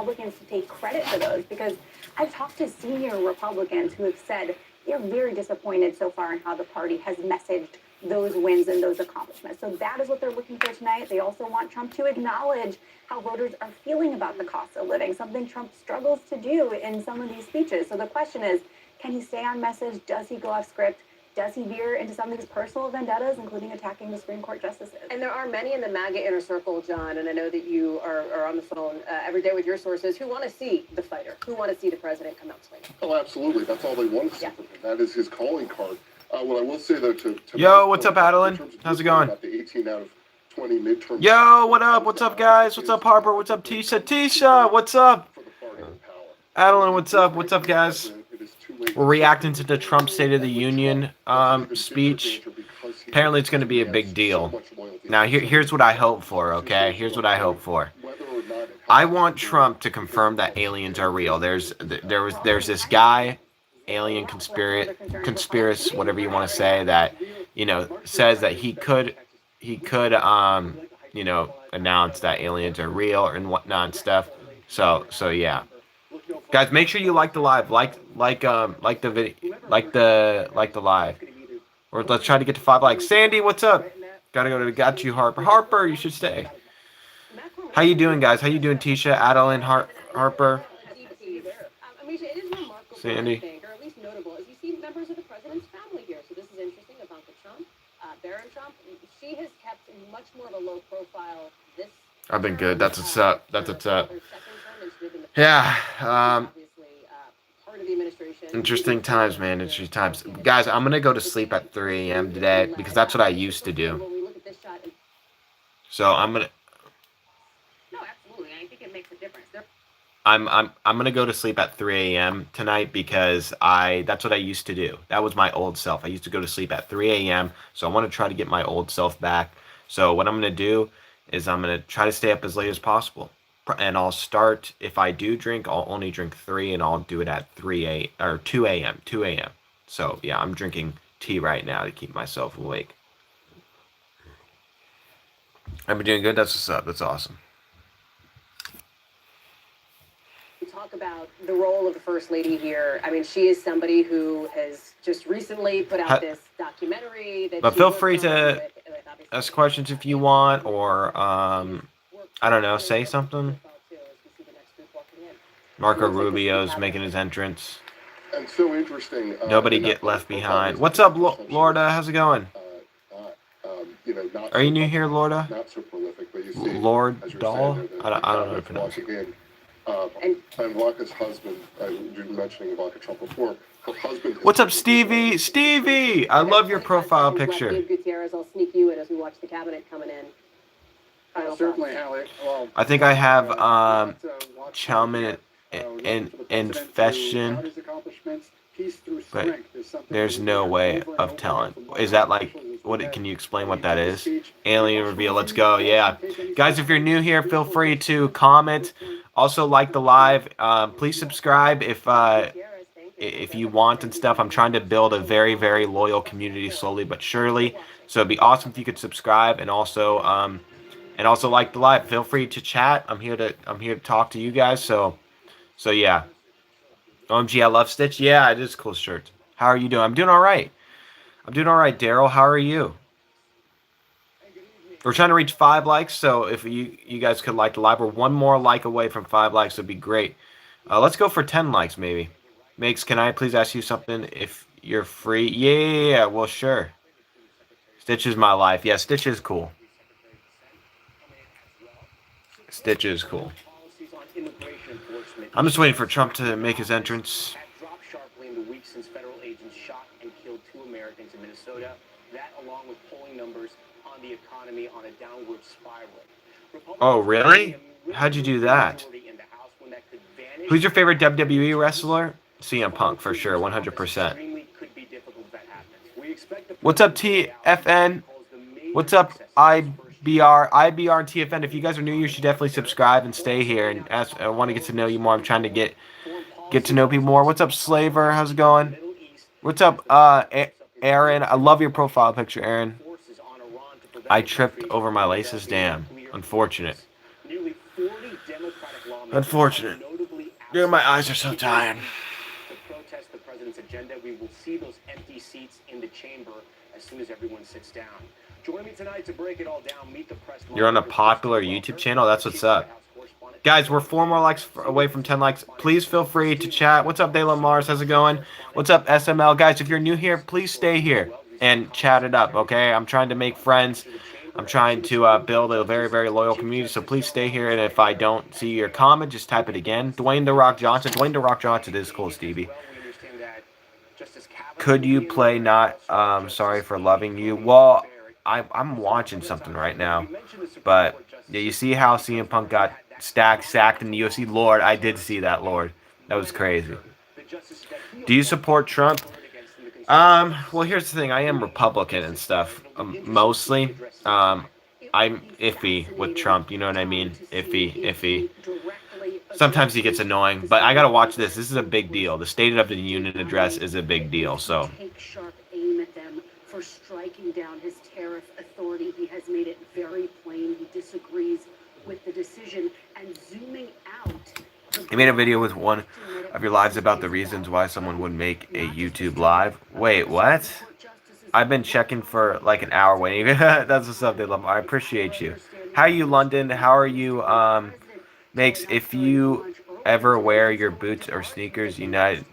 Republicans to take credit for those, because I've talked to senior Republicans who have said they're very disappointed so far in how the party has messaged those wins and those accomplishments. So that is what they're looking for tonight. They also want Trump to acknowledge how voters are feeling about the cost of living, something Trump struggles to do in some of these speeches. So the question is, can he stay on message? Does he go off script? Does he veer into some of these personal vendettas, including attacking the Supreme Court justices? And there are many in the MAGA inner circle, John, and I know that you are on the phone every day with your sources who want to see the fighter, who want to see the president come out swinging. Oh, absolutely. That's all they want to see from him. That is his calling card. What I will say, though, to Yo, what's up, Adeline? How's it going? About the 18 out of 20 midterm. Yo, what up? What's up, guys? What's up, Harper? What's up, Tisha? Tisha, what's up? Adeline, what's up? What's up, guys? We're reacting to the Trump State of the Union speech. Apparently, it's going to be a big deal. Now, here's what I hope for, okay? Here's what I hope for. I want Trump to confirm that aliens are real. There's this guy, alien conspiracy, whatever you want to say, that, you know, says that he could you know, announce that aliens are real and whatnot and stuff. So yeah. Guys, make sure you like the live, like the video, like the live, or let's try to get to 5 likes. Sandy, what's up? Got you, Harper. Harper, you should stay. How you doing, guys? How you doing, Tisha, Adeline, Harper, Sandy? Or at least notable, is you see members of the president's family here. So this is interesting. Ivanka Trump, Barron Trump. She has kept much more of a low profile. I've been good. That's what's up. That's what's up. Yeah. Interesting times, man. Interesting times. Guys, I'm going to go to sleep at 3 a.m. today because that's what I used to do. So I'm going to... No, absolutely. I think it makes a difference. I'm going to go to sleep at 3 a.m. tonight because that's what I used to do. That was my old self. I used to go to sleep at 3 a.m. So I want to try to get my old self back. So what I'm going to do is I'm going to try to stay up as late as possible. And I'll start, if I do drink, I'll only drink 3, and I'll do it at 2 a.m. 2 a.m. So, yeah, I'm drinking tea right now to keep myself awake. I've been doing good. That's what's up. That's awesome. Talk about the role of the First Lady here. I mean, she is somebody who has just recently put out this documentary. But feel free to ask questions if you want, or... I don't know, say something. Marco Rubio's making his entrance. And so interesting. Nobody get left behind. What's up, Lorda? How's it going? Are you new here, Lorda? Not so prolific, but you see, Lord Doll? I don't know how to pronounce it. And Ivanka's husband, you were mentioning Ivanka Trump before. Her husband. What's up, Stevie? Stevie! I love your profile picture. Gutierrez, I'll sneak you in as we watch the cabinet coming in. Certainly, Hallie. Well, I think I have Chalman and Fashion, but there's no way of telling. Is that like, what? Can you explain what that is? Alien reveal. Let's go. Yeah, guys, if you're new here, feel free to comment. Also, like the live. Please subscribe if you want and stuff. I'm trying to build a very, very loyal community slowly but surely. So it'd be awesome if you could subscribe and also like the live. Feel free to chat. I'm here to talk to you guys. So yeah. OMG, I love Stitch. Yeah, it is a cool shirt. How are you doing? I'm doing all right. Daryl. How are you? We're trying to reach 5 likes. So if you guys could like the live, we're one more like away from 5 likes. Would be great. Let's go for 10 likes maybe. Makes, can I please ask you something if you're free? Yeah. Well, sure. Stitch is my life. Yeah, Stitch is cool. Stitch is cool. I'm just waiting for Trump to make his entrance. Dropped sharply in the week since federal agents shot and killed 2 Americans in Minnesota. That, along with polling numbers on the economy, on a downward spiral. Oh, really? How'd you do that? Who's your favorite WWE wrestler? CM Punk, for sure, 100%. What's up, TFN? What's up, IBR and TFN? If you guys are new, you should definitely subscribe and stay here. And I want to get to know you more. I'm trying to get to know people more. What's up, Slaver? How's it going? What's up, Aaron? I love your profile picture, Aaron. I tripped over my laces. Damn, unfortunate. Unfortunate. Yeah, my eyes are so tired. To protest the president's agenda, we will see those empty seats in the chamber as soon as everyone sits down. Join me tonight to break it all down. Meet the press. You're on a popular YouTube channel? That's what's up. Guys, we're 4 more likes away from 10 likes. Please feel free to chat. What's up, De La Mars? How's it going? What's up, SML? Guys, if you're new here, please stay here and chat it up, okay? I'm trying to make friends. I'm trying to build a very, very loyal community, so please stay here. And if I don't see your comment, just type it again. Dwayne The Rock Johnson. Dwayne The Rock Johnson is cool, Stevie. Could you play Not Sorry for Loving You? Well, I'm watching something right now. But yeah, you see how CM Punk got sacked in the UFC? Lord, I did see that, Lord. That was crazy. Do you support Trump? Well, here's the thing. I am Republican and stuff, mostly. I'm iffy with Trump. You know what I mean? Iffy. Sometimes he gets annoying, but I gotta watch this. This is a big deal. The State of the Union address is a big deal. So. Take sharp aim at them for striking down his tariff authority. He has made it very plain he disagrees with the decision and zooming out. He made a video with one of your lives about the reasons why someone would make a YouTube live. Wait, what? I've been checking for like an hour waiting. That's what's up, they love. I appreciate you. How are you, London? How are you, Makes? If you ever wear your boots or sneakers United,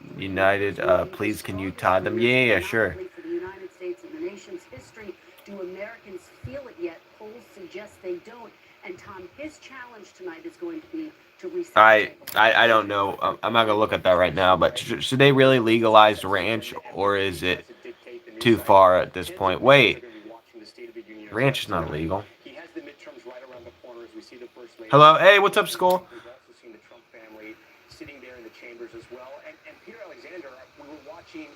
please can you tie them? Yeah, sure. For the United States and the nation's history, do Americans feel it yet? Polls suggest they don't. And Tom, his challenge tonight is going to be to reset. I don't know. I'm not gonna look at that right now. But should they really legalize ranch, or is it too far at this point? Wait, ranch is not illegal. Hello, hey, what's up, Skull? Sitting there in the chambers as well. And Peter Alexander, we were watching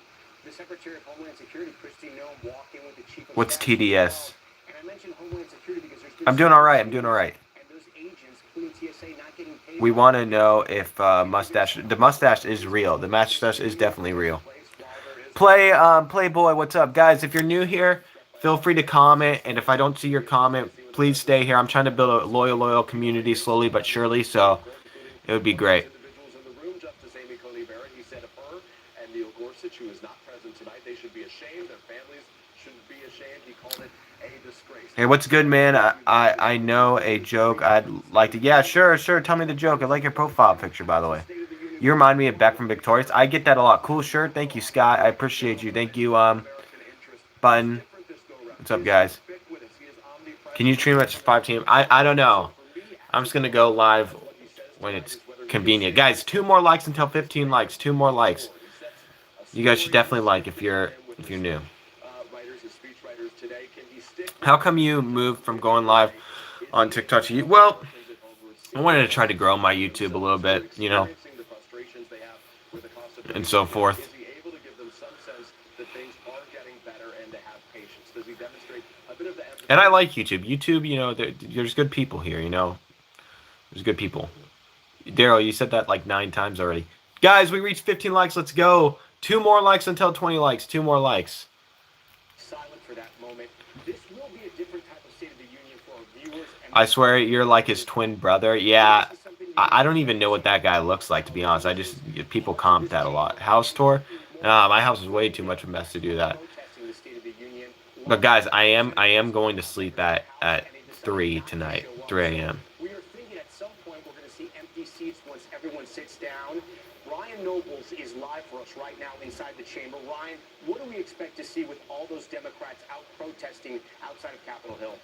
the Secretary of Homeland Security, Christine Noem, walk in with the Chief of What's Staff. TDS? And I mentioned Homeland Security because there's been I'm doing all right. I'm doing all right. And those agents, including TSA, not getting paid. We want to know if mustache. The mustache is real. The mustache is definitely real. Playboy, what's up, guys? If you're new here, feel free to comment. And if I don't see your comment, please stay here. I'm trying to build a loyal community slowly but surely. So it would be great. Who is not present tonight. They should be ashamed. Their families should be ashamed. He called it a disgrace. Hey, what's good, man? I know a joke I'd like to... Yeah, sure. Tell me the joke. I like your profile picture, by the way. You remind me of Beck from Victorious. I get that a lot. Cool shirt. Thank you, Scott. I appreciate you. Thank you, Button. What's up, guys? Can you stream at 5 p.m.? I don't know. I'm just going to go live when it's convenient. Guys, 2 more likes until 15 likes. 2 more likes. You guys should definitely like if you're new. How come you moved from going live on TikTok to you? Well, I wanted to try to grow my YouTube a little bit, you know, and so forth. And I like YouTube. YouTube, you know, there's good people here, you know. There's good people. Daryl, you said that like 9 times already. Guys, we reached 15 likes. Let's go. 2 more likes until 20 likes. 2 more likes. Silent for that moment. This will be a different type of State of the Union for our viewers. I swear you're like his twin brother. Yeah, I don't even know what that guy looks like, to be honest. People comment that a lot. House tour? Nah, my house is way too much of a mess to do that. But guys, I am going to sleep at 3 tonight. 3 a.m. We are thinking at some point we're going to see empty seats once everyone sits down. Ryan Nobles is live for us right now inside the chamber. Ryan, what do we expect to see with all those Democrats out protesting outside of Capitol Hill?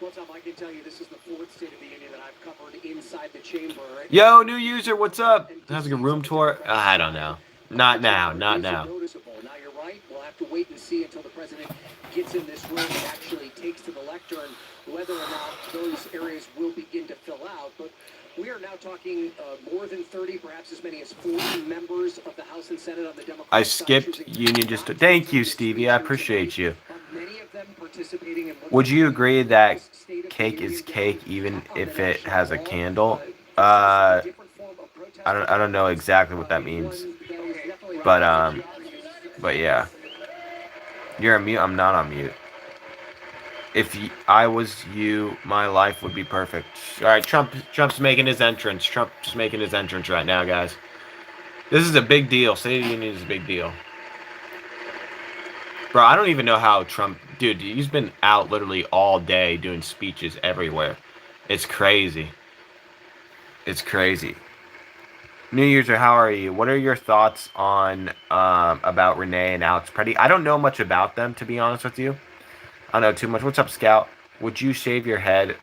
Well, Tom, I can tell you this is the 4th State of the Union that I've covered inside the chamber. Yo, new user, what's up? Having a room tour? I don't know. Not now. Now, you're right. We'll have to wait and see until the president gets in this room and actually takes to the lectern whether or not those areas will begin to fill out. But we are now talking more than 30, perhaps as many as 40 members of the House and Senate on the Democratic I skipped Union just to... Thank you, Stevie. I appreciate you. Many of them participating in... Would you agree that cake is cake even if it has a candle? I don't know exactly what that means. But yeah. You're on mute? I'm not on mute. If I was you, my life would be perfect. All right, Trump's making his entrance. Trump's making his entrance right now, guys. This is a big deal. State of the Union is a big deal. Bro, I don't even know how Trump... Dude, he's been out literally all day doing speeches everywhere. It's crazy. It's crazy. New Year's, or how are you? What are your thoughts on about Renee and Alex Preddy? I don't know much about them, to be honest with you. I don't know too much. What's up, Scout? Would you shave your head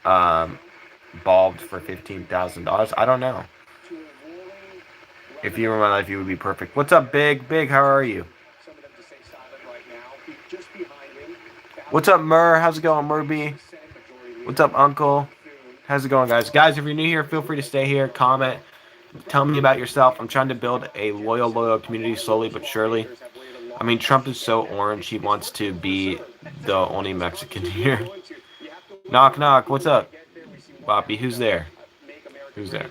bald for $15,000? I don't know. If you were in my life, you would be perfect. What's up, Big? Big, how are you? What's up, Mur? How's it going, Murby? What's up, Uncle? How's it going, guys? Guys, if you're new here, feel free to stay here, comment, tell me about yourself. I'm trying to build a loyal community slowly but surely. I mean, Trump is so orange, he wants to be the only Mexican here. Knock, knock. What's up? Boppy, who's there? Who's there?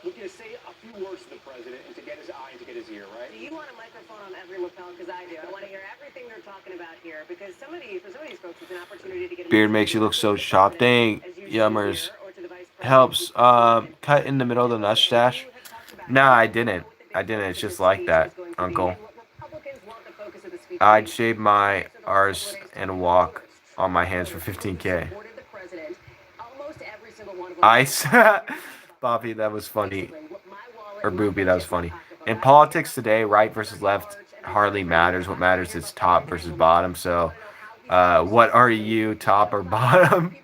Looking to say a few words to the president and to get his eye and to get his ear, right? Do you want a microphone on every lapel? Because I do. I want to hear everything they're talking about here. Because for some of these folks, it's an opportunity to get... Beard makes you look so sharp. Dang, yummers. Helps. Cut in the middle of the mustache. Nah, I didn't. It's just like that, Uncle. I'd shave my arse and walk on my hands for $15K. Ice. Bobby, that was funny. Or Booby, that was funny. In politics today, right versus left hardly matters. What matters is top versus bottom. So, what are you, top or bottom?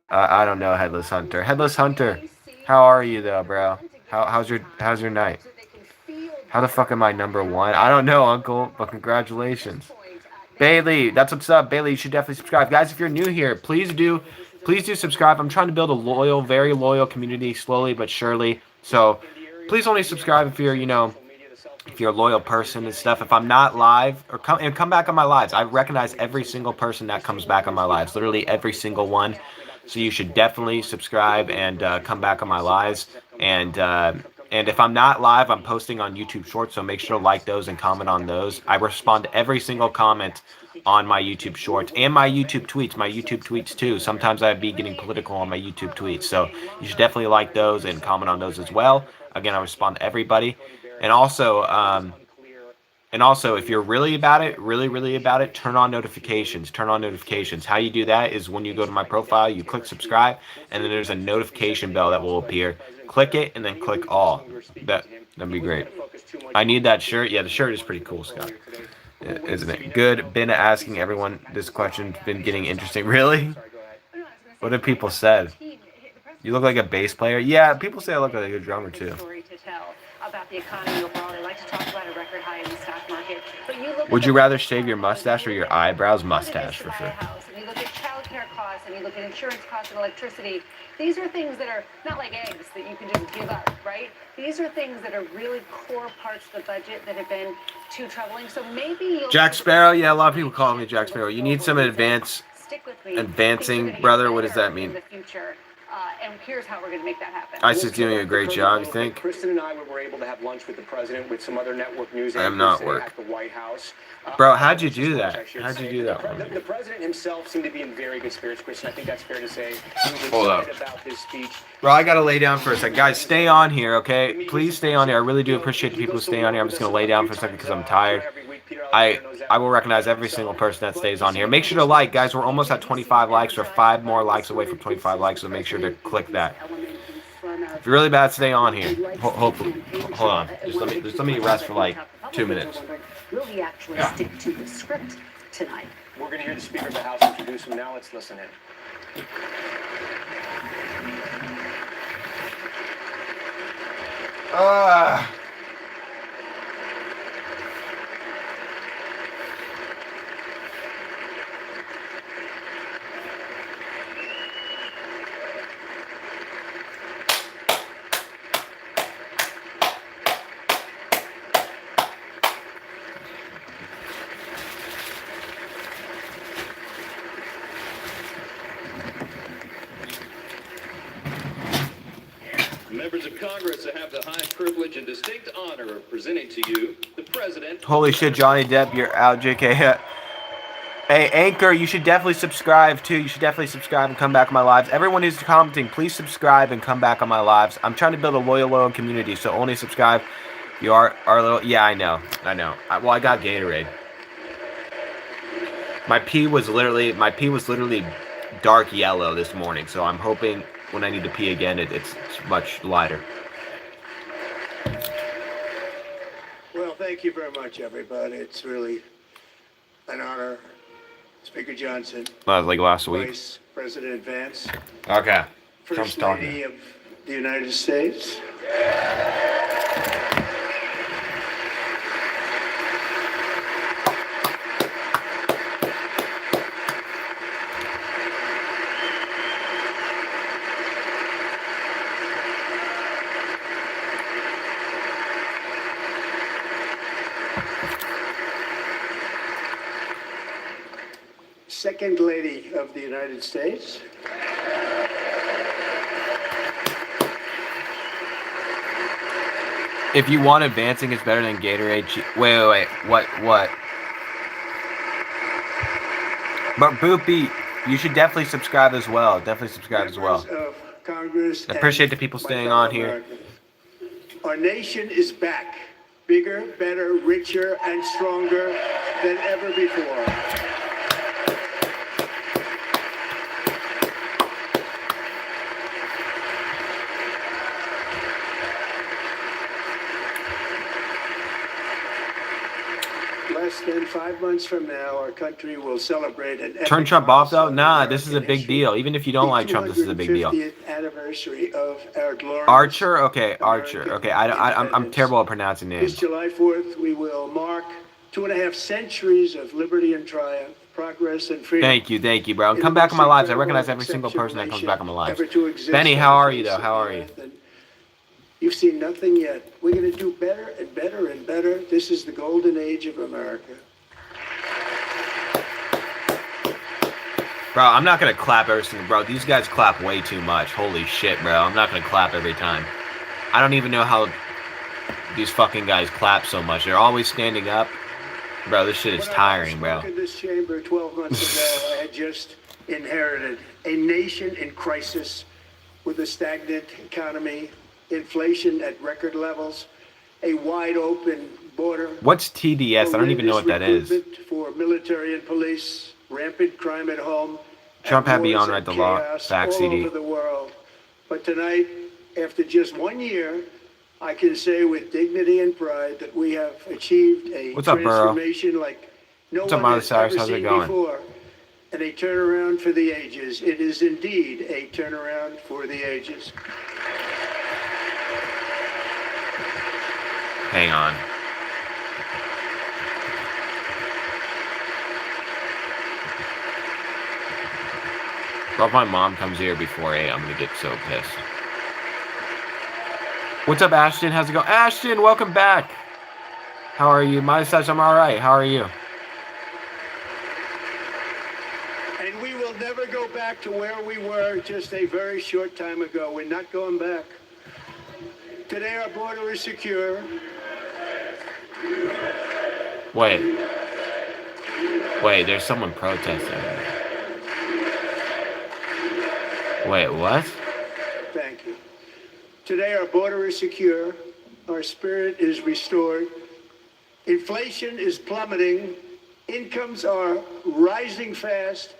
I don't know, Headless Hunter. Headless Hunter, how are you though, bro? How's your night? How the fuck am I #1? I don't know, Uncle, but congratulations. Bailey, that's what's up. Bailey, you should definitely subscribe. Guys, if you're new here, please do subscribe. I'm trying to build a very loyal community slowly but surely. So please only subscribe if you're, if you're a loyal person and stuff. If I'm not live, or come back on my lives. I recognize every single person that comes back on my lives, literally every single one. So you should definitely subscribe and come back on my lives. And if I'm not live, I'm posting on YouTube Shorts, so make sure to like those and comment on those. I respond to every single comment on my YouTube Shorts and my YouTube tweets too. Sometimes I'd be getting political on my YouTube tweets, so you should definitely like those and comment on those as well. Again, I respond to everybody. And also, if you're really about it, turn on notifications. How you do that is when you go to my profile, you click subscribe, and then there's a notification bell that will appear. Click it, and then click all. That'd be great. I need that shirt. Yeah, the shirt is pretty cool, Scott. Yeah, isn't it? Good. Been asking everyone this question. Been getting interesting. Really? What have people said? You look like a bass player? Yeah, people say I look like a drummer, too. About the economy overall. They like to talk about a record high in the stock market. But you look Would you rather shave your mustache or your eyebrows? Mustache, for sure. And you look at childcare costs, and you look at insurance costs and electricity. These are things that are not like eggs that you can just give up, right? These are things that are really core parts of the budget that have been too troubling. So maybe you'll... Jack Sparrow? Yeah, a lot of people call me Jack Sparrow. You need some advancing, brother? What does that mean? And here's how we're going to make that happen. ICE is doing a great job, you think? Kristen and I were able to have lunch with the president with some other network news I am not work. at the White House. Bro, how'd you do that? How'd you do that? The president himself seemed to be in very good spirits, Kristen. I think that's fair to say. He was Hold up. excited about this speech. Bro, I gotta lay down for a second. Guys, stay on here, okay? Please stay on here. I really do appreciate the people who stay on here. I'm just gonna lay down for a second because I'm tired. I will recognize every single person that stays on here. Make sure to like, guys. We're almost at 25 likes. We're 5 more likes away from 25 likes, so make sure to click that. If you're really bad, stay on here. Hopefully. Hold on. Just let me rest for like 2 minutes. Will he actually stick to the script tonight? We're going to hear the Speaker of the House introduce him now. Let's listen in. Members of Congress have the high privilege and distinct honor of presenting to you the President. Holy shit, Johnny Depp, you're out, JK. Hey, Anchor, you should definitely subscribe too. You should definitely subscribe and come back on my lives. Everyone who's commenting, please subscribe and come back on my lives. I'm trying to build a loyal community, so only subscribe. You are little. Yeah, I know. Well, I got Gatorade. My pee was literally dark yellow this morning, so I'm hoping when I need to pee again, it's much lighter. Well, thank you very much, everybody. It's really an honor. Speaker Johnson. Like last week. Vice President Vance. Okay. First Lady of the United States. Second Lady of the United States. If you want advancing, it's better than Gatorade. Wait. What? But Boopy, you should definitely subscribe as well. Of Congress. I appreciate the people staying on here. Our nation is back. Bigger, better, richer, and stronger than ever before. Less than 5 months from now, our country will celebrate an Turn Trump off though? Nah, this is a American big deal. Even if you don't like Trump, this is a big deal. 250th anniversary of our glorious Archer? Okay, Archer. American Okay, I'm independence. terrible at pronouncing This names. July 4th, we will mark 2.5 centuries of liberty and triumph, progress and freedom. Thank you, bro. Come back on my lives. I recognize every single person that comes back on my lives. Benny, how are you though? How are you? You've seen nothing yet. We're going to do better and better and better. This is the golden age of America. Bro, I'm not gonna clap every single. Bro, these guys clap way too much. Holy shit, bro. I'm not gonna clap every time. I don't even know how these fucking guys clap so much. They're always standing up. Bro, this shit is tiring, bro. In this chamber 12 months ago, I had just inherited a nation in crisis with a stagnant economy, inflation at record levels, a wide open border. What's TDS? I don't even know what that is. Recruitment for military and police, rampant crime at home. Trump had and Beyond wars Right and the Law. chaos Fact all CD. over the world. But tonight, after just 1 year, I can say with dignity and pride that we have achieved a What's up, Burrow? transformation like no What's up, one Miley has Cyrus? ever How's it seen going? before, and a turnaround for the ages. It is indeed a turnaround for the ages. Hang on. Well, if my mom comes here before 8, I'm gonna get so pissed. What's up, Ashton? How's it going? Ashton, welcome back. How are you? My size, I'm alright. How are you? And we will never go back to where we were just a very short time ago. We're not going back. Today our border is secure. Wait, there's someone protesting. Wait, what? Thank you. Today our border is secure. Our spirit is restored. Inflation is plummeting. Incomes are rising fast.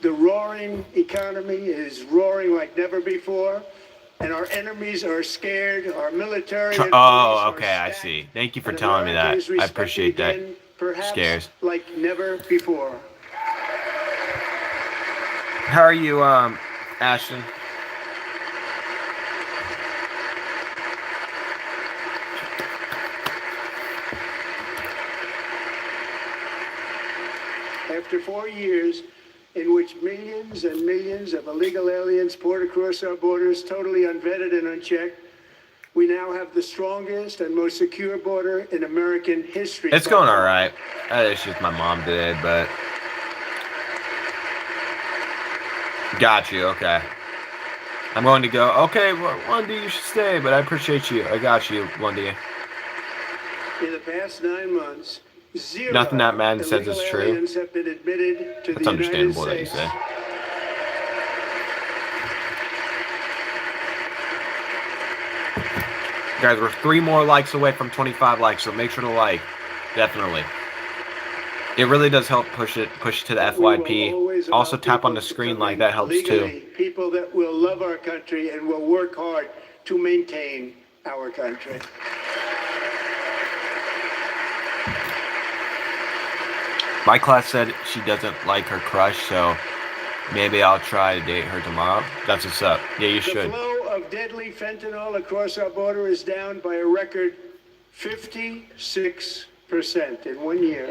The roaring economy is roaring like never before. And our enemies are scared. Our military and police Oh, are okay, I stacked. see. Thank you for And telling me America that. is I respected appreciate that. again, perhaps Scares. like never before. How are you, Ashton? After 4 years in which millions and millions of illegal aliens poured across our borders, totally unvetted and unchecked, we now have the strongest and most secure border in American history. It's going alright. I had issues my mom did, but... Got you, okay. I'm going to go, okay, well, Lundy, you should stay, but I appreciate you. I got you, Lundy. In the past 9 months, Zero Nothing that man says illegal is true. aliens have been admitted to That's the United understandable that you States. say. Guys, we're 3 more likes away from 25 likes, so make sure to like. Definitely. It really does help push it to the FYP. Also tap on the screen like that helps legally, too. People that will love our country and will work hard to maintain our country. My class said she doesn't like her crush, so maybe I'll try to date her tomorrow. That's what's up. Yeah, you should. The flow of deadly fentanyl across our border is down by a record 56% in 1 year.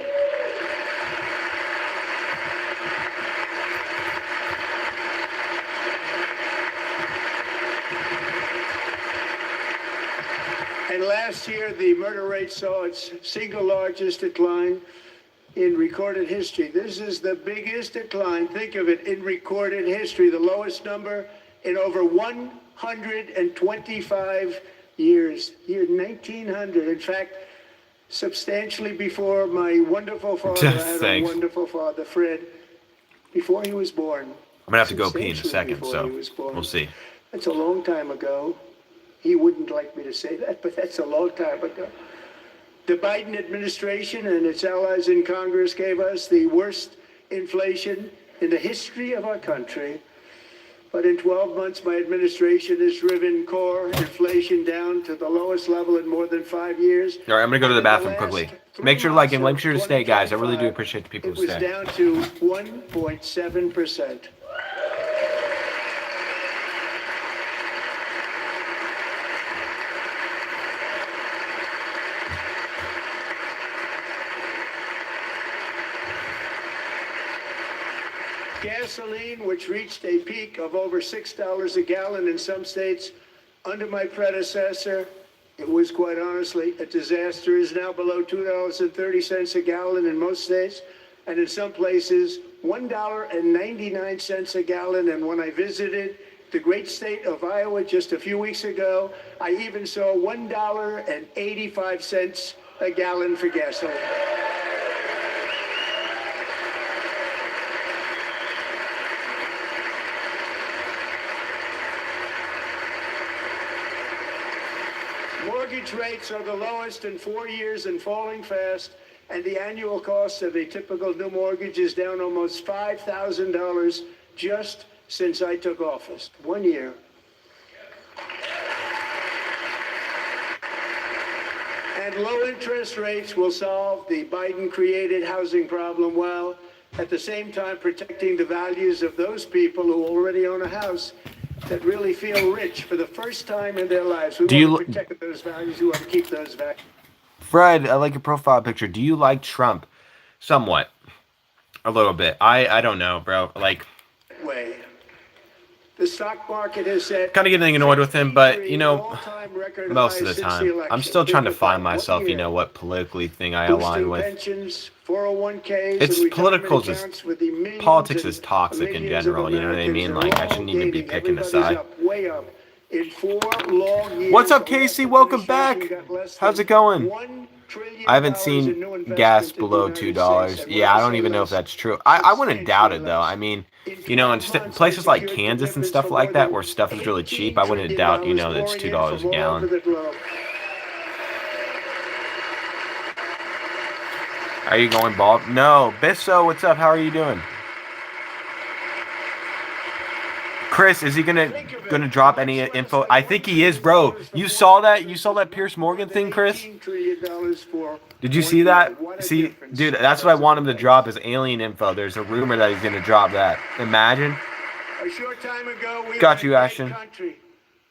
And last year, the murder rate saw its single largest decline in recorded history. This is the biggest decline, think of it, in recorded history, the lowest number in over 125 years, year 1900. In fact, substantially before my wonderful father, I had a wonderful father, Fred, before he was born. I'm going to have to go pee in a second, so we'll see. That's a long time ago. He wouldn't like me to say that, but that's a long time ago. The Biden administration and its allies in Congress gave us the worst inflation in the history of our country. But in 12 months, my administration has driven core inflation down to the lowest level in more than 5 years. All right, I'm going to go to the bathroom quickly. Make sure to like and make sure to stay, guys. I really do appreciate the people who stay. It was down to 1.7%. Gasoline, which reached a peak of over $6 a gallon in some states under my predecessor, it was quite honestly a disaster, is now below $2.30 a gallon in most states, and in some places $1.99 a gallon. And when I visited the great state of Iowa just a few weeks ago, I even saw $1.85 a gallon for gasoline. Mortgage rates are the lowest in 4 years and falling fast, and the annual cost of a typical new mortgage is down almost $5,000 just since I took office. 1 year. And low interest rates will solve the Biden-created housing problem while at the same time protecting the values of those people who already own a house that really feel rich for the first time in their lives. We want to protect those values. We want to keep those values. Fred, I like your profile picture. Do you like Trump? Somewhat. A little bit. I don't know, bro. Like, way. The stock market has said kind of getting annoyed with him, but, you know, most of the time. I'm still trying to find myself, you know, what politically thing I align with. Pensions, 401ks, it's political, just politics is toxic in general, you know what I mean? Like, I shouldn't even be picking a side. Way up. In 4 long years, what's up, Casey? Welcome back. How's it going? I haven't seen gas below $2. Yeah, I don't even know if that's true. I wouldn't doubt it, though. I mean, you know, in places like Kansas and stuff like that, where stuff is really cheap, I wouldn't doubt, you know, that it's $2 a gallon. Are you going bald? No. Bisso, what's up? How are you doing? Chris, is he gonna drop any info? I think he is, bro. You saw that? You saw that Pierce Morgan thing, Chris? Did you see that? See, dude, that's what I want him to drop is alien info. There's a rumor that he's gonna drop that. Imagine. A short time ago, we got you, Ashton. Country.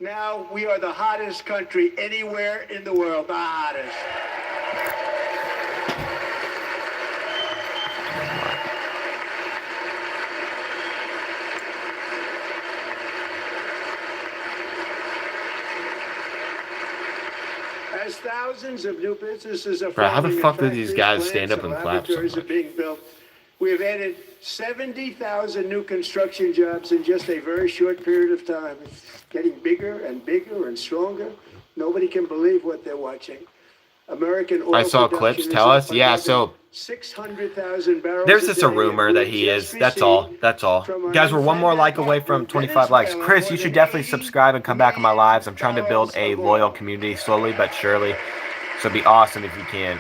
Now we are the hottest country anywhere in the world. The hottest. As thousands of new businesses are bro, how the fuck do these guys stand up and clap so much? Being built. We have added 70,000 new construction jobs in just a very short period of time. It's getting bigger and bigger and stronger. Nobody can believe what they're watching. American oil I saw clips tell us. Yeah, so 600,000 barrels. There's just a rumor that he is. That's all. That's all. Guys, we're one more like away from 25 likes. Chris, you should definitely subscribe and come back on my lives. I'm trying to build a loyal community slowly but surely. So it'd be awesome if you can.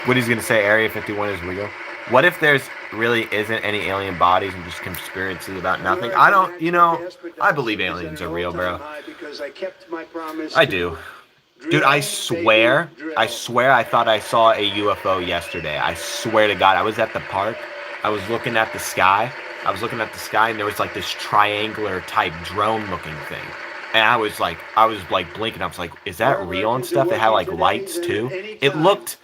What he's going to say, Area 51 is real. What if there's really isn't any alien bodies and just conspiracy about nothing? I don't, you know, I believe aliens are real, bro. I do. Dude, I swear I thought I saw a UFO yesterday. I swear to God, I was at the park. I was looking at the sky. And there was like this triangular type drone looking thing. And I was like blinking. I was like, is that real and stuff? It had like lights too. It looked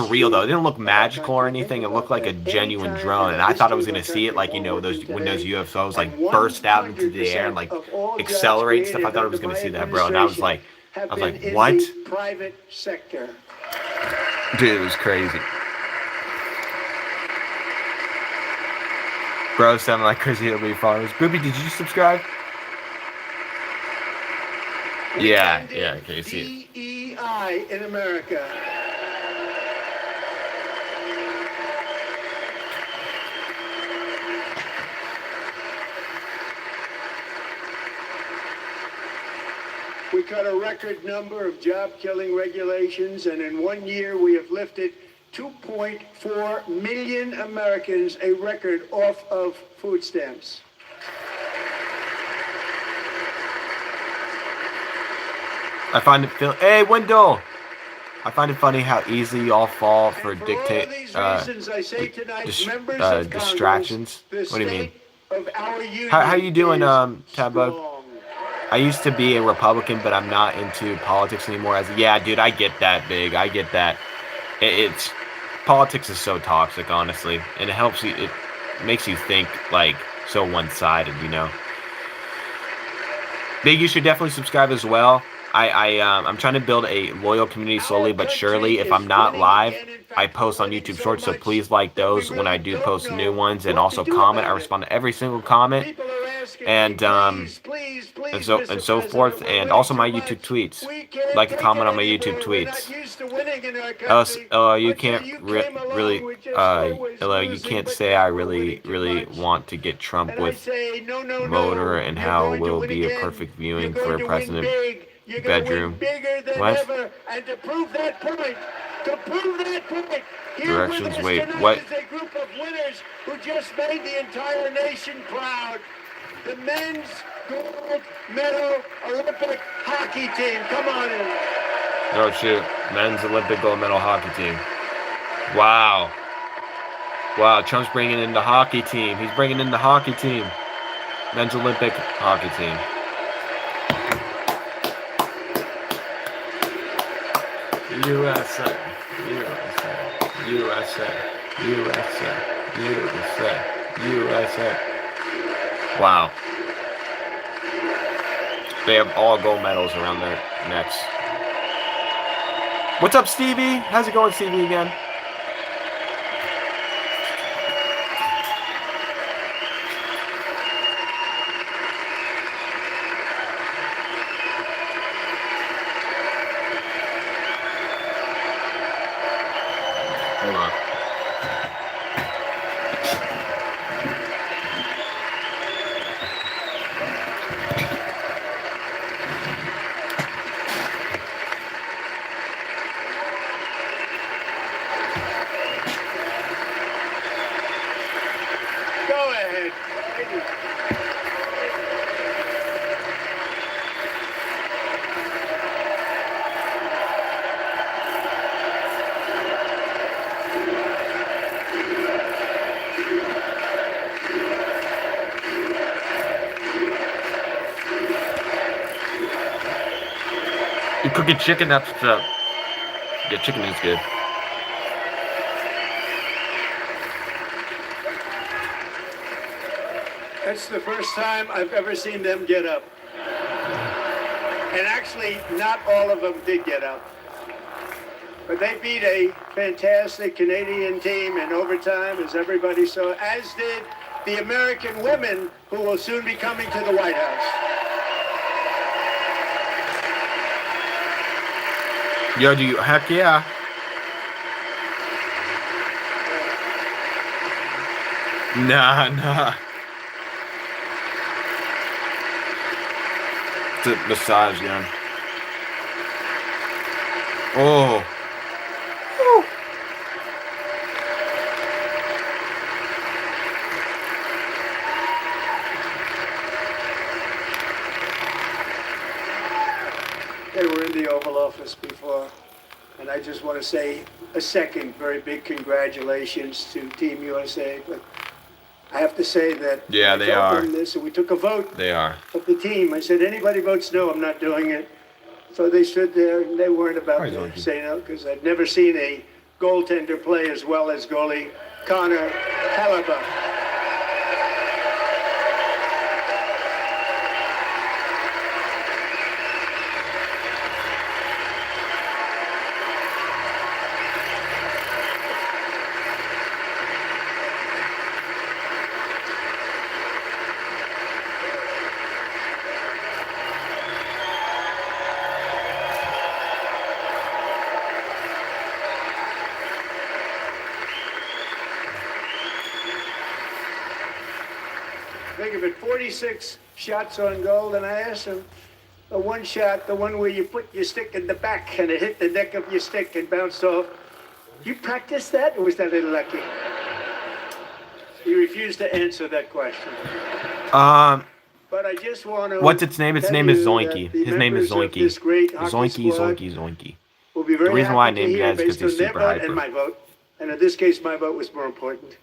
real though. It didn't look magical or anything. It looked like a genuine drone. And I thought I was gonna see it like, you know, when those UFOs like burst out into the air and like accelerate and stuff. I thought I was gonna see that, bro. And I was like, what? Private sector. Dude, it was crazy. Bro, sounded like crazy hillbilly followers. Booby, did you subscribe? Yeah, okay, you see it. DEI in America. We cut a record number of job-killing regulations, and in 1 year we have lifted 2.4 million Americans, a record, off of food stamps. I find it Hey, Wendell! I find it funny how easy y'all fall for distractions. What do you mean? How you doing, Tabug? I used to be a Republican, but I'm not into politics anymore. Yeah, dude, I get that, Big. I get that. It's politics is so toxic, honestly, and it helps you. It makes you think like so one-sided, you know. Big, you should definitely subscribe as well. I'm trying to build a loyal community slowly but surely. If I'm not live, I post on YouTube Shorts, so please like those when I do post new ones, and also comment. I respond to every single comment, and so forth, and also my YouTube tweets. Like to comment on my YouTube tweets. You can't you can't say I really want to get Trump with voter and how will be a perfect viewing for a president. Bedroom. What? And to prove that point, Directions. Wait. What? Is a group of winners who just made the entire nation proud. The men's gold medal Olympic hockey team. Come on in. Oh shoot! Men's Olympic gold medal hockey team. Wow. Wow. Trump's bringing in the hockey team. He's bringing in the hockey team. Men's Olympic hockey team. USA, USA, USA, USA, USA, USA. Wow. They have all gold medals around their necks. What's up, Stevie? How's it going, Stevie, again? Hold on. Go ahead. You cooking chicken? That's what's up. Yeah, chicken is good. That's the first time I've ever seen them get up. And actually, not all of them did get up. But they beat a fantastic Canadian team in overtime, as everybody saw, as did the American women who will soon be coming to the White House. Yo, heck yeah. Nah. It's a massage gun. Oh. They were in the Oval Office before, and I just want to say a second very big congratulations to Team USA. But I have to say that Yeah, they I told are. them this, and we took a vote They are. of the team. I said, anybody votes no, I'm not doing it. So they stood there, and they weren't about Right, to Zorky. say no, because I've never seen a goaltender play as well as goalie Connor Halliburton. Think of it, 46 shots on goal, and I asked him, the one shot, the one where you put your stick in the back and it hit the neck of your stick and bounced off, you practiced that, or was that a little lucky? He refused to answer that question. But I just want to. What's its name? Its tell name is you Zoinky. that the His name is members of Zoinky. this great hockey Zoinky, squad Zoinky, Zoinky. will be very The reason why I happy to named hear, that is because based he's on their super vote hyper. and my vote, and in this case my vote was more important,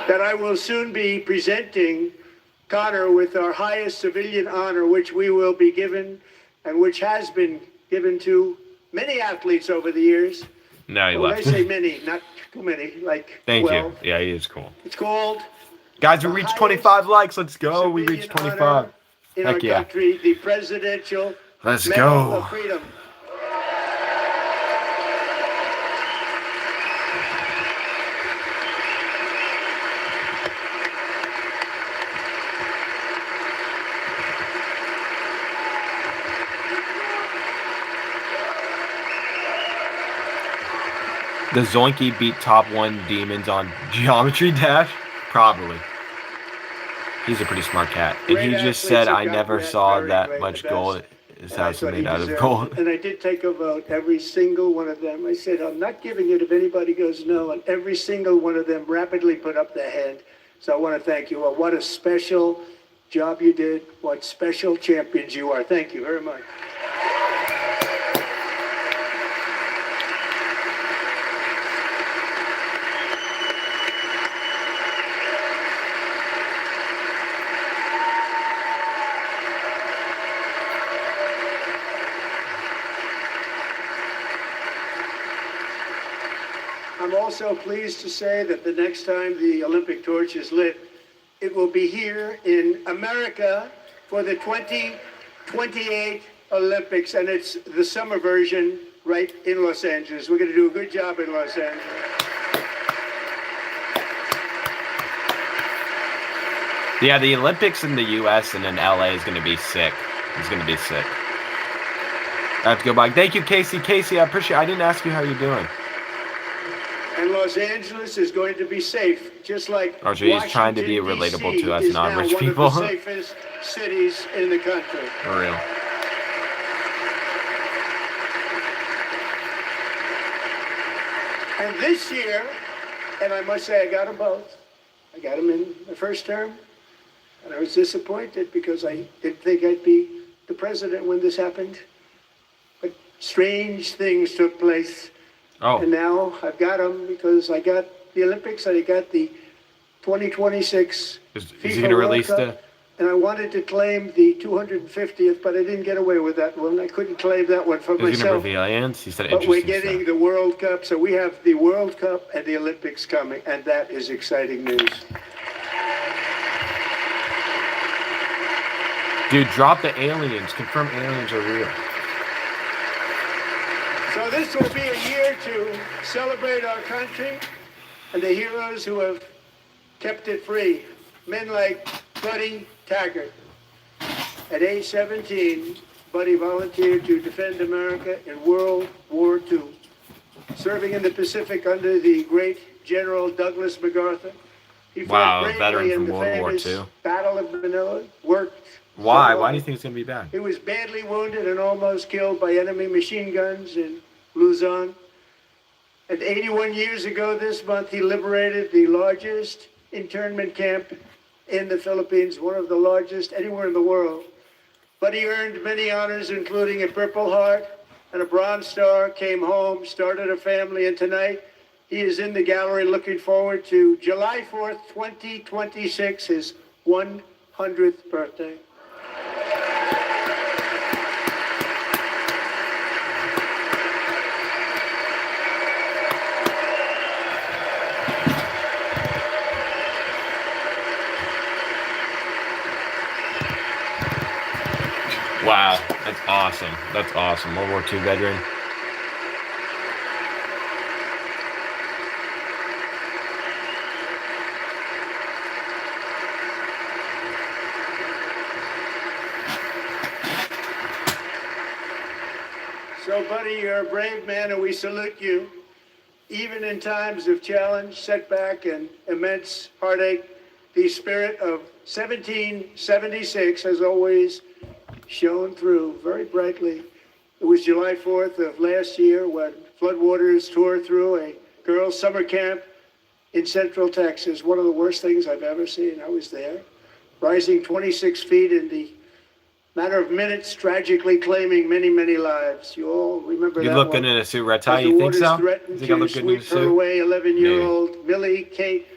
that I will soon be presenting Connor with our highest civilian honor, which we will be given, and which has been given to many athletes over the years. No, he Well, left. I say many, not too many, like Thank 12. you. Yeah, he is cool. It's called Guys, we the reached highest 25 likes. Let's go. We reached civilian 25. honor in our Heck yeah. country, the Presidential Let's Medal go. of Freedom. Does Zoinky beat top 1 demons on Geometry Dash? Probably. He's a pretty smart cat. And he Great just athletes said, have I gotten never that saw very that great, much the gold. best. His And I house is thought he made out of deserved gold. it. And I did take a vote, every single one of them. I said, I'm not giving it if anybody goes no. And every single one of them rapidly put up their hand. So I want to thank you all. What a special job you did. What special champions you are. Thank you very much. I'm also pleased to say that the next time the Olympic torch is lit, it will be here in America for the 2028 Olympics, and it's the summer version right in Los Angeles. We're going to do a good job in Los Angeles. Yeah, the Olympics in the U.S. and in L.A. is going to be sick. It's going to be sick. I have to go back. Thank you, Casey. Casey, I appreciate it. I didn't ask you how you're doing. And Los Angeles is going to be safe, just like Archie, he's trying to be Washington, relatable D.C. to us is non-rich now people. one of the safest cities in the country. For real. And this year, and I must say I got them both. I got them in the first term, and I was disappointed because I didn't think I'd be the president when this happened. But strange things took place. Oh, And now I've got them because I got the Olympics and I got the 2026 is FIFA he going to World release Cup, the... and I wanted to claim the 250th, but I didn't get away with that one. I couldn't claim that one for Is he going to myself. reveal aliens? He said But we're interesting getting stuff. the World Cup, so we have the World Cup and the Olympics coming, and that is exciting news. Dude, drop the aliens. Confirm aliens are real. So this will be a year to celebrate our country and the heroes who have kept it free. Men like Buddy Taggart. At age 17, Buddy volunteered to defend America in World War II, serving in the Pacific under the great General Douglas MacArthur. He Wow, fought a veteran bravely in from the World War famous II. Battle of Manila. Worked. Why? so Why do you hard. think it's gonna be bad? He was badly wounded and almost killed by enemy machine guns in Luzon. And 81 years ago this month, he liberated the largest internment camp in the Philippines, one of the largest anywhere in the world. But he earned many honors, including a Purple Heart and a Bronze Star, came home, started a family, and tonight he is in the gallery looking forward to July 4th, 2026, his 100th birthday. Wow, that's awesome. That's awesome. World War II veteran. So, buddy, you're a brave man, and we salute you. Even in times of challenge, setback, and immense heartache, the spirit of 1776 has always shone through very brightly. It was July 4th of last year when floodwaters tore through a girls' summer camp in Central Texas. One of the worst things I've ever seen. I was there, rising 26 feet in the matter of minutes, tragically claiming many, many lives. You all remember You that look one. good in a suit, Red Tie. As the You think waters so? threatened You think I to look good in a sweep her suit? away, 11-year-old Millie Kate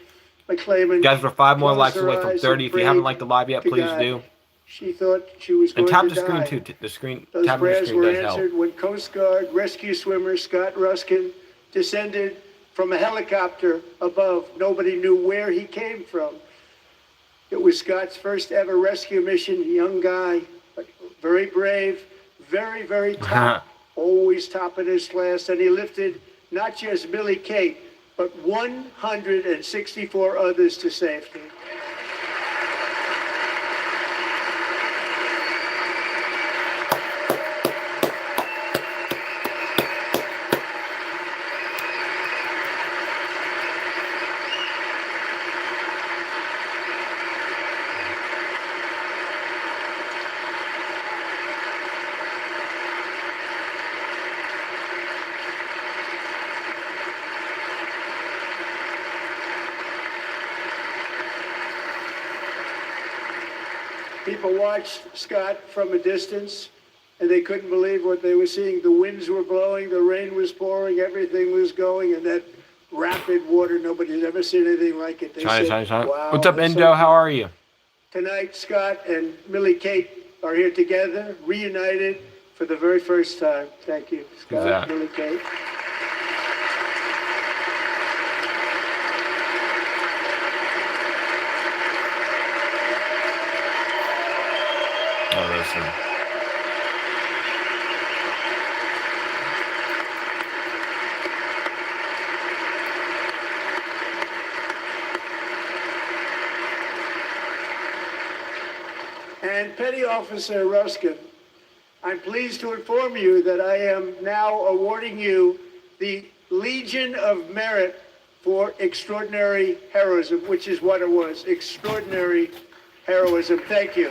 McClamen. Guys, we're 5 more closed likes her away from eyes 30. and If you haven't prayed liked the live yet, to please God. do. She thought she was And going tap to the die. screen too. The screen, Those tapping the prayers screen were does help. answered when Coast Guard rescue swimmer Scott Ruskin descended from a helicopter above. Nobody knew where he came from. It was Scott's first ever rescue mission. A young guy, but very brave, very, very top, always top in his class. And he lifted not just Millie Kate, but 164 others to safety. People watched Scott from a distance, and they couldn't believe what they were seeing. The winds were blowing, the rain was pouring, everything was going, and that rapid water, nobody's ever seen anything like it. They said, wow, What's up, that's Endo? so How are you? Tonight, Scott and Millie Kate are here together, reunited for the very first time. Thank you, Scott, that? Millie Kate. Oh, that's him. And Petty Officer Ruskin, I'm pleased to inform you that I am now awarding you the Legion of Merit for extraordinary heroism, which is what it was, extraordinary heroism. Thank you.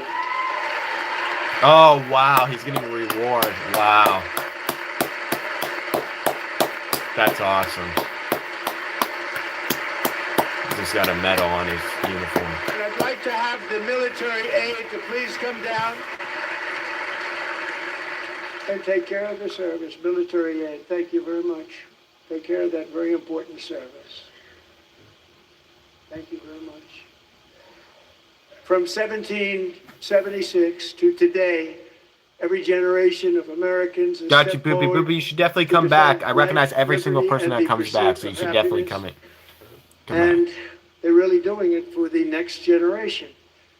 Oh, wow. He's getting a reward. Wow. That's awesome. He's got a medal on his uniform. And I'd like to have the military aide to please come down and take care of the service. Military aid, thank you very much. Take care of that very important service. Thank you very much. From 1776 to today, every generation of Americans has Got you, stepped Boopy. forward Boopy, you should definitely to come back. defend I recognize life, every single liberty, person and that the comes back, pursuit so you of should definitely happiness. come back. And they're really doing it for the next generation.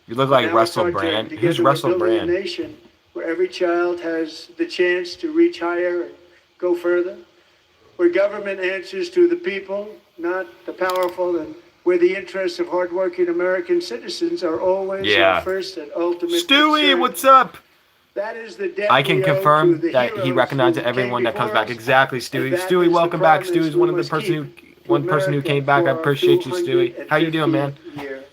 You look like Now Russell it's our turn. Brand. Together Who's we're Russell building Brand? A nation where every child has the chance to reach higher and go further, where government answers to the people, not the powerful, and where the interests of hardworking American citizens are always our first and ultimate Stewie, concern. what's up? That is the debt I can we owe to confirm the that he heroes recognizes who everyone came that comes before back. us, Exactly, and Stewie. that Stewie, is the welcome back. promise Stewie's we one of the must person who keep. one person who came back. I appreciate you, Stewie. How you doing, man? Year.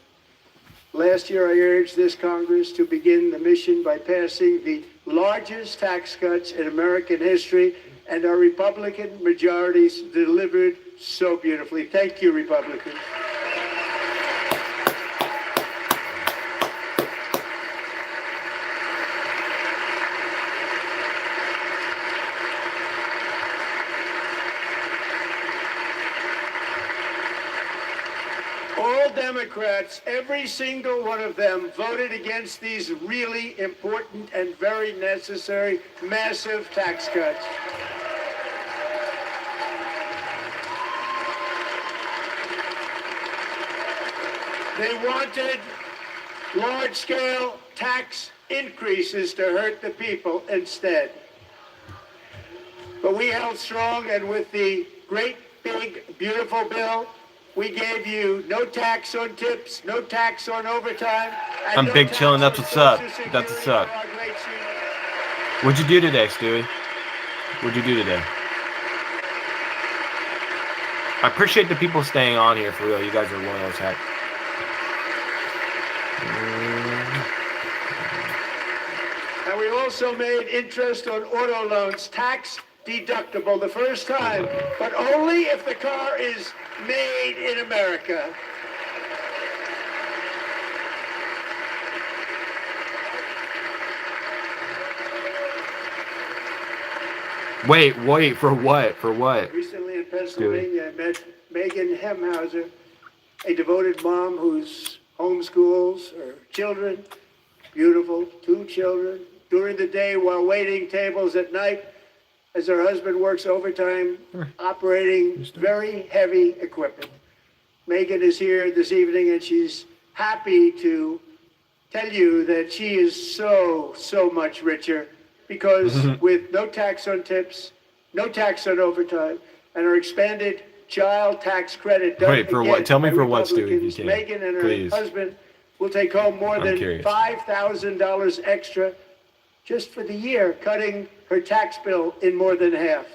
Last year, I urged this Congress to begin the mission by passing the largest tax cuts in American history, and our Republican majorities delivered so beautifully. Thank you, Republicans. All Democrats, every single one of them, voted against these really important and very necessary massive tax cuts. They wanted large-scale tax increases to hurt the people instead. But we held strong, and with the great, big, beautiful bill, we gave you no tax on tips, no tax on overtime. I'm Big Chillin', that's what's up. That's what's up. What'd you do today, Stewie? What'd you do today? I appreciate the people staying on here, for real. You guys are loyal as heck. And we also made interest on auto loans tax deductible the first time, but only if the car is made in America. Wait, for what? For what? Recently in Pennsylvania, I met Megan Hemhauser, a devoted mom who's homeschools her children, beautiful, 2 children, during the day while waiting tables at night as her husband works overtime operating very heavy equipment. Megan is here this evening and she's happy to tell you that she is so much richer because with no tax on tips, no tax on overtime, and her expanded child tax credit. Wait, for what? Tell me for what, Stewie, if you can. Megan and her Please. husband will take home more than $5,000 extra just for the year, cutting her tax bill in more than half.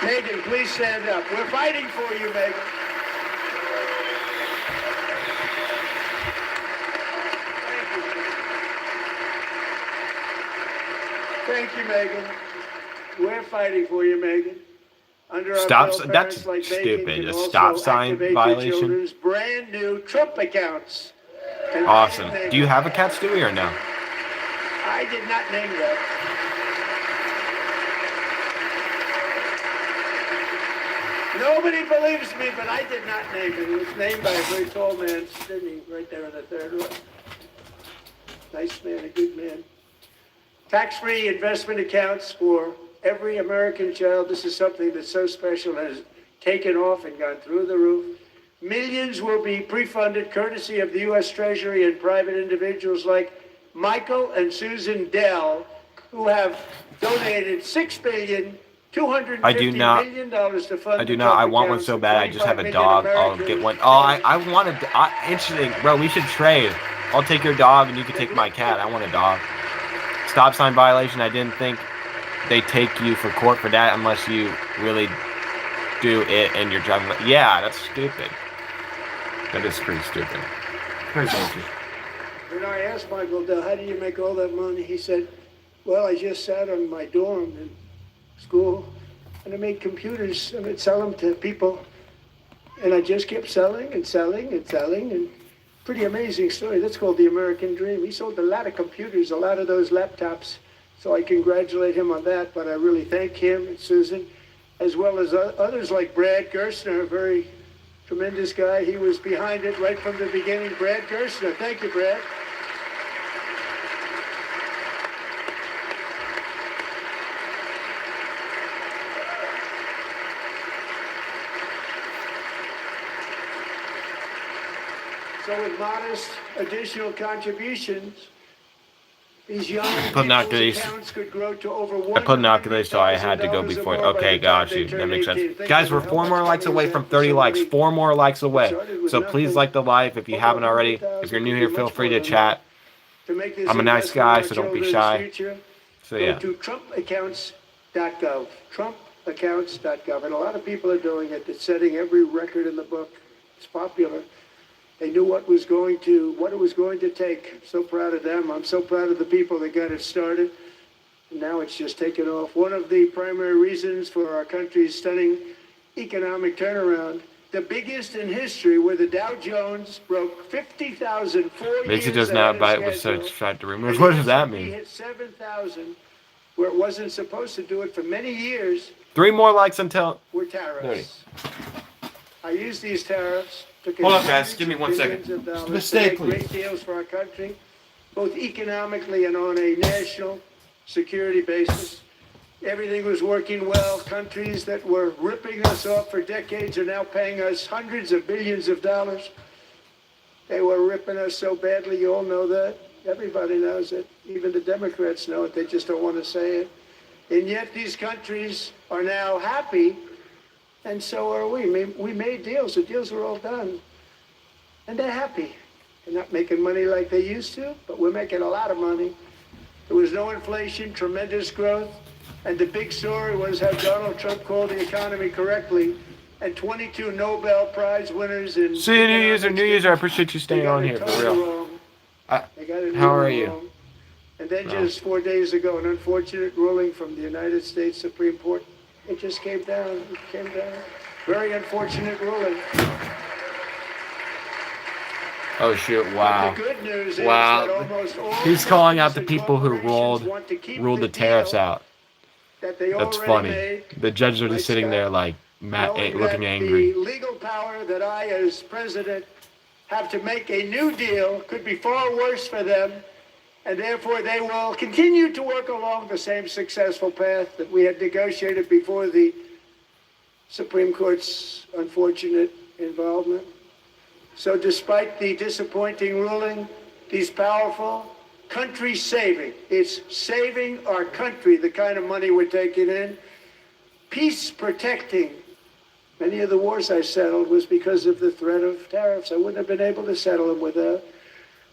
Megan, please stand up. We're fighting for you, Megan. Thank you, Megan. We're fighting for you, Megan. Under our bill, That's like stupid. Megan A can stop also sign activate violation. their children's brand new Trump accounts. And Awesome. Megan, Do you have a cat, Stewie, or no? I did not name that. Nobody believes me, but I did not name it. It was named by a very tall man sitting right there in the third row. Nice man, a good man. Tax-free investment accounts for every American child. This is something that's so special, has taken off and gone through the roof. Millions will be pre-funded courtesy of the U.S. Treasury and private individuals like Michael and Susan Dell, who have donated $6,250 million to fund. I do not. I want one so bad. I just have a dog. I'll get one. Oh, I wanted. Interesting, bro. We should trade. I'll take your dog and you can take my cat. I want a dog. Stop sign violation. I didn't think they take you for court for that unless you really do it and you're driving. Yeah, that's stupid. That is pretty stupid. Very stupid. When I asked Michael, how do you make all that money? He said, well, I just sat on my dorm in school and I made computers and I'd sell them to people. And I just kept selling and selling and selling. And pretty amazing story. That's called the American dream. He sold a lot of computers, a lot of those laptops. So I congratulate him on that. But I really thank him and Susan, as well as others like Brad Gerstner, a very tremendous guy. He was behind it right from the beginning. Brad Gerstner. Thank you, Brad. So with modest additional contributions, these young people's accounts could grow to over $100,000. I put an oculate, so I had to go before. Okay, got you. That makes sense. Guys, we're 4 more likes away from 30 likes. 4 more likes away. So please like the live if you haven't already. If you're new here, feel free to chat. I'm a nice guy, so don't be shy. So Go yeah. to trumpaccounts.gov, trumpaccounts.gov, and a lot of people are doing it. It's setting every record in the book. It's popular. They knew what it was going to take. I'm so proud of them. I'm so proud of the people that got it started. And now it's just taken off. One of the primary reasons for our country's stunning economic turnaround, the biggest in history, where the Dow Jones broke 50,000 4 Makes years it does not ahead bite of with schedule. such factor And rumors. the What does that S&P mean? hit 7,000, where it wasn't supposed to do it for many years. 3 more likes until. Were tariffs. I use these tariffs to Hold on, guys. Give me 1 second. Stay, to make please. great deals for our country, both economically and on a national security basis. Everything was working well. Countries that were ripping us off for decades are now paying us hundreds of billions of dollars. They were ripping us so badly, you all know that. Everybody knows it. Even the Democrats know it. They just don't want to say it. And yet these countries are now happy, and so are we. We made deals. The deals are all done. And they're happy. They're not making money like they used to, but we're making a lot of money. There was no inflation, tremendous growth. And the big story was how Donald Trump called the economy correctly. And 22 Nobel Prize winners in... See you, new user. I appreciate you staying on here, for real. How are you? And then just 4 days ago, an unfortunate ruling from the United States Supreme Court. It just came down. It came down. Very unfortunate ruling. Oh shoot! Wow. The good news is Wow. that almost all He's calling out the companies people and who corporations want to keep ruled the deal tariffs out. that they That's already funny. made, The judges are just sitting there like knowing looking that angry. the legal power that I, as president, have to make a new deal could be far worse for them, and therefore they will continue to work along the same successful path that we had negotiated before the Supreme Court's unfortunate involvement. So despite the disappointing ruling, these powerful, country-saving, it's saving our country, the kind of money we're taking in, peace-protecting. Many of the wars I settled was because of the threat of tariffs. I wouldn't have been able to settle them without.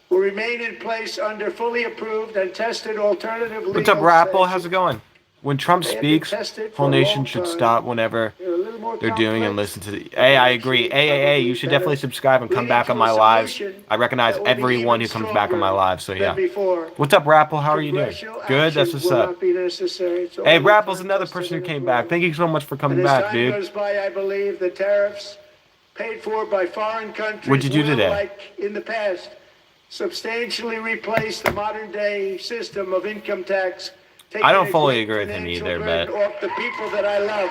Will remain in place under fully approved and tested alternative legal What's up, Rapple? How's sanctions. it going? When Trump They have speaks, been tested for whole a nation long should time. stop whenever They're a little more they're doing and complex, listen to the. but Hey, I they're agree. actually Hey, you probably should better, definitely subscribe and come leading back to on a my lives. solution I recognize that will be everyone who even comes back on my stronger live. So than yeah. before. What's up, Rapple? How are you doing? Congressional Good. That's action what's will up. not be necessary. It's Hey, all Rapple's time another tested person who and came approved. back. Thank you so much for coming And as back, time dude. goes by, I believe the tariffs paid for by foreign countries What'd you do will, today? like in the past, substantially replace the modern-day system of income tax. I don't taking a fully great agree with him financial either, burden but off the people that I love.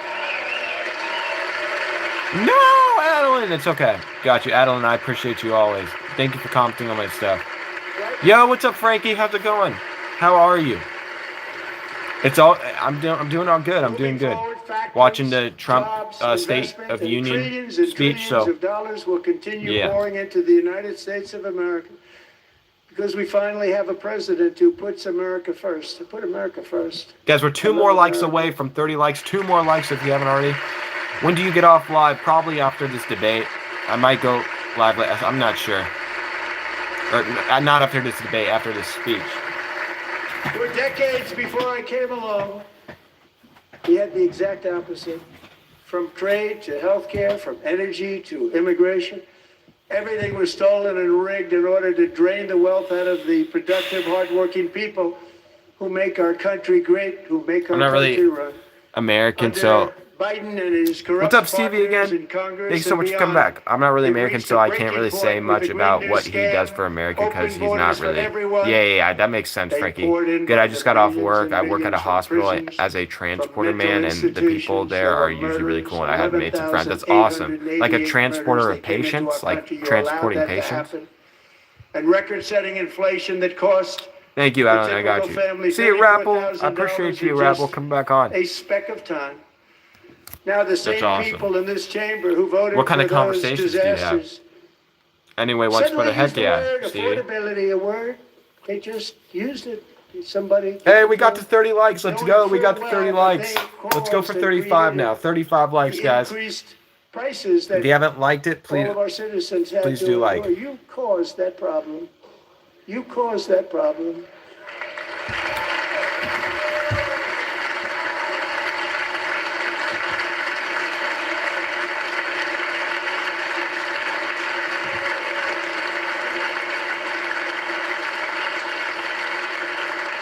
no, Adeline, it's okay. Got you, Adeline. I appreciate you always. Thank you for commenting on my stuff. Yo, what's up, Frankie? How's it going? How are you? It's all. I'm doing all good. I'm doing good. Watching the Trump State of Union speech. So of dollars will continue yeah. pouring into the United States of America because we finally have a president who puts America first. To put America first. Guys, we're 2 more likes away from 30 likes. 2 more likes if you haven't already. When do you get off live? Probably after this debate. I might go live. I'm not sure. Or not after this debate. After this speech. For decades before I came along, he had the exact opposite. From trade to healthcare, from energy to immigration, everything was stolen and rigged in order to drain the wealth out of the productive, hardworking people who make our country great, who make our I'm not country really run. American, Under so. Biden and his corrupt What's up, Stevie, partners again? in Congress Thanks so and much for coming beyond, back. I'm not really they've American, reached so a I can't breaking really point say with much the Green about New what he does scam, for America because open he's not borders for really. everyone. Yeah, that makes sense, They Frankie. poured in Good, by I just got off millions work. and I work at a millions from hospital prisons, as a from transporter mental man, and the people institutions. there There are were usually really murders, cool, and I have made some friends. That's awesome. Like a 11,888 transporter murders of that came into our patients, like country. You allowed transporting that to patients. happen. And record-setting inflation that cost Thank you, the Alan. I got typical you. family See you, Rapple. I $34,000 appreciate in you, Rapple. just Come back on. a speck of time. Now the same awesome. people in this chamber who voted What kind for of conversations those do you have? disasters Anyway, once suddenly but a heck used the yeah, word Stevie. affordability, a word. They just used it. Somebody. Hey, we got to 30 likes. Let's knowing go. We got full to 30 well that likes. they Let's go for caused and 35 now. created 35 likes, the guys. increased prices that If you haven't liked it, please. all of our citizens had please to do endure. like. You caused that problem. You caused that problem.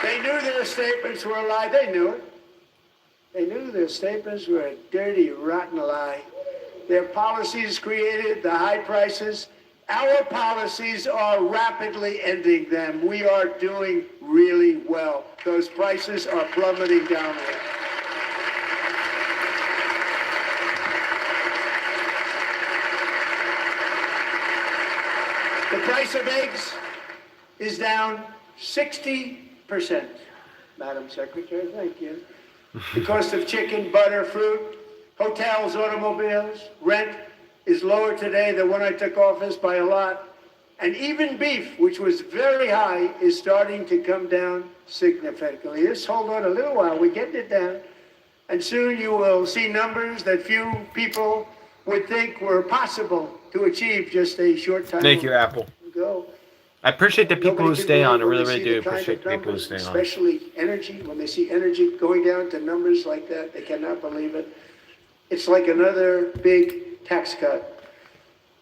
They knew their statements were a lie. They knew it. They knew their statements were a dirty, rotten lie. Their policies created the high prices. Our policies are rapidly ending them. We are doing really well. Those prices are plummeting downward. The price of eggs is down 60%. Madam Secretary, thank you. The cost of chicken, butter, fruit, hotels, automobiles, rent is lower today than when I took office by a lot. And even beef, which was very high, is starting to come down significantly. Just hold on a little while, we're getting it down. And soon you will see numbers that few people would think were possible to achieve just a short time Thank you, Apple. ago. I appreciate the people Nobody who can stay on. I believe when really, they really see do the kind appreciate of the people who numbers, stay on. especially energy. When they see energy going down to numbers like that, they cannot believe it. It's like another big tax cut.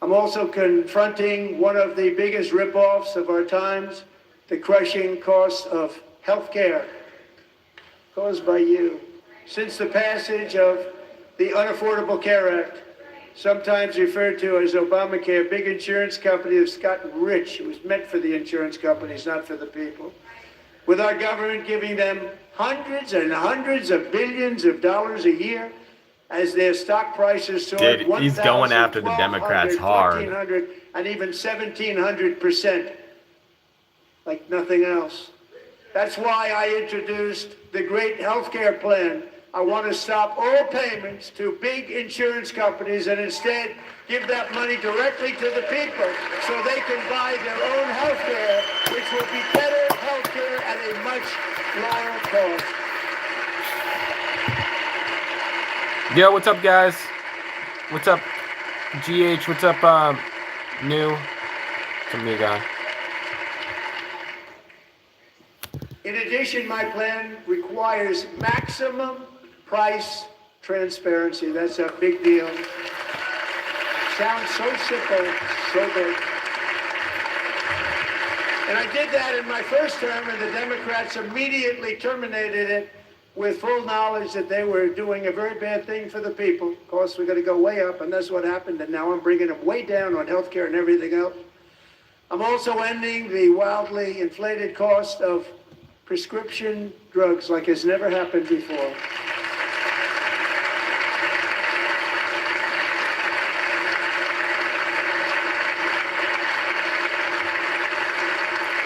I'm also confronting one of the biggest ripoffs of our times, the crushing cost of health care caused by you. Since the passage of the Unaffordable Care Act, sometimes referred to as Obamacare, big insurance companies have gotten rich. It was meant for the insurance companies, not for the people. With our government giving them hundreds and hundreds of billions of dollars a year as their stock prices soared. Dude, he's going after the Democrats hard. 1,400, and even 1,700%, like nothing else. That's why I introduced the great health care plan. I want to stop all payments to big insurance companies and instead give that money directly to the people so they can buy their own health care, which will be better health care at a much lower cost. Yo, what's up, guys? What's up, GH? What's up, New? What's up, new guy? In addition, my plan requires maximum price transparency. That's a big deal. Sounds so simple, so big. And I did that in my first term, and the Democrats immediately terminated it with full knowledge that they were doing a very bad thing for the people. Of course, we're going to go way up, and that's what happened. And now I'm bringing them way down on health care and everything else. I'm also ending the wildly inflated cost of prescription drugs like has never happened before.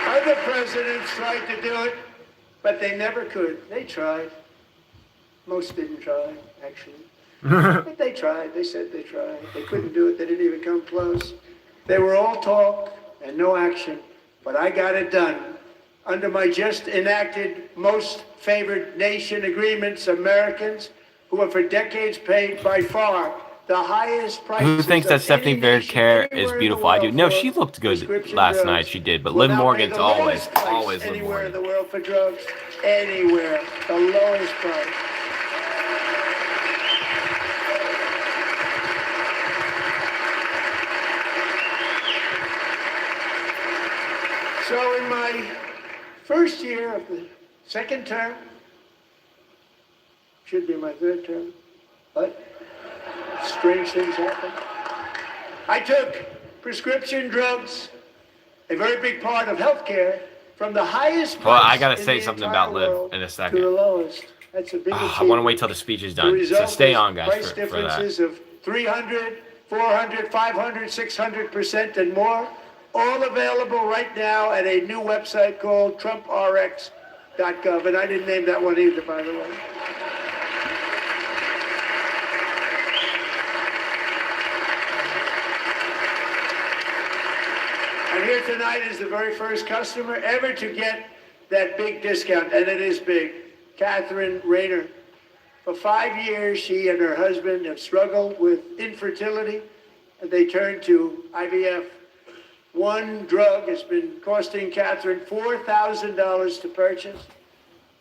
Other presidents tried to do it, but they never could. They tried. Most didn't try, actually. But they tried. They said they tried. They couldn't do it. They didn't even come close. They were all talk and no action, but I got it done. Under my just enacted most favored nation agreements, Americans who have for decades paid by far the highest prices. Who thinks that of Stephanie any Baird nation care is anywhere in beautiful? the I do. world No, for she looked good prescription last drugs night. She did, but will Liv now pay Morgan's the always, lowest price always Liv anywhere in Morgan. the world for drugs. Anywhere, the lowest price. So in my first year of the second term, should be my third term, but strange things happen. I took prescription drugs, a very big part of healthcare, from the highest price. Well, I gotta in say the something entire about Liv world in a to second. the lowest. That's a big I want to achievement. wait till the speech is The done. So result stay is on, guys, price for that. differences of 300, 400, 500, 600% and more, all available right now at a new website called TrumpRx.gov. And I didn't name that one either, by the way. And here tonight is the very first customer ever to get that big discount, and it is big. Catherine Rayner. For 5 years, she and her husband have struggled with infertility, and they turned to IVF. One drug has been costing Catherine $4,000 to purchase,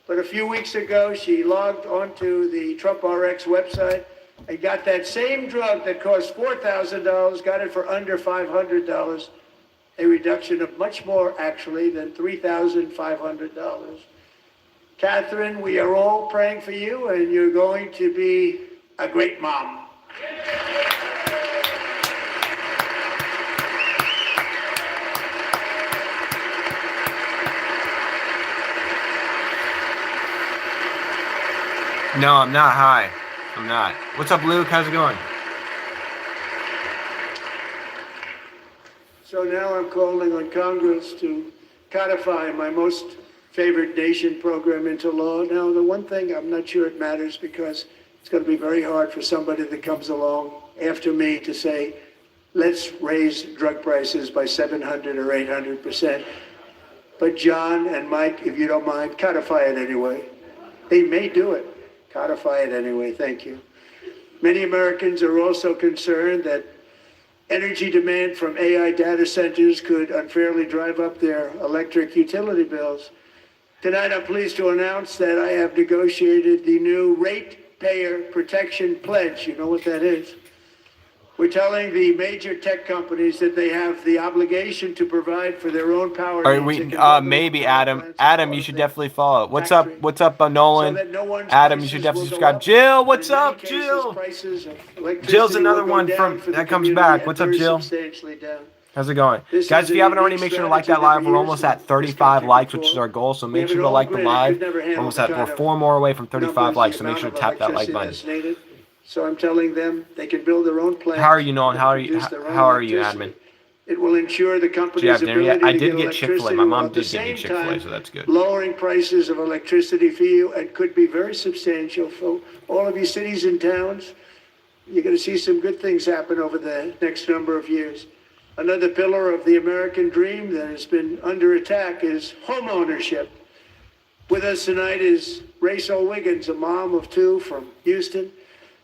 but a few weeks ago, she logged onto the Trump RX website and got that same drug that cost $4,000, got it for under $500, a reduction of much more, actually, than $3,500. Catherine, we are all praying for you, and you're going to be a great mom. No, I'm not high. I'm not. What's up, Luke? How's it going? So now I'm calling on Congress to codify my most favored nation program into law. Now, the one thing, I'm not sure it matters because it's going to be very hard for somebody that comes along after me to say, let's raise drug prices by 700 or 800%. But John and Mike, if you don't mind, codify it anyway. They may do it. Codify it anyway. Thank you. Many Americans are also concerned that energy demand from AI data centers could unfairly drive up their electric utility bills. Tonight, I'm pleased to announce that I have negotiated the new Ratepayer Protection Pledge. You know what that is? We're telling the major tech companies that they have the obligation to provide for their own power Or needs. we maybe Adam. Adam, you should definitely follow. What's up? What's up, Nolan? Adam, you should definitely subscribe. Jill, what's up, Jill? Jill's another one from that comes back. What's up, Jill? How's it going? Guys, if you haven't already, make sure to like that live. We're almost at 35 likes, which is our goal. So make sure to like the live. We're 4 more away from 35 likes. So make sure to tap that like button. So I'm telling them they can build their own plants. How are you, Nolan? How are you, admin? It will ensure the company's ability I to did get get Chick-fil-A. My mom did give me Chick-fil-A, so that's good. Lowering prices of electricity for you and could be very substantial for all of you cities and towns. You're going to see some good things happen over the next number of years. Another pillar of the American dream that has been under attack is home ownership. With us tonight is Rachel Wiggins, a mom of 2 from Houston.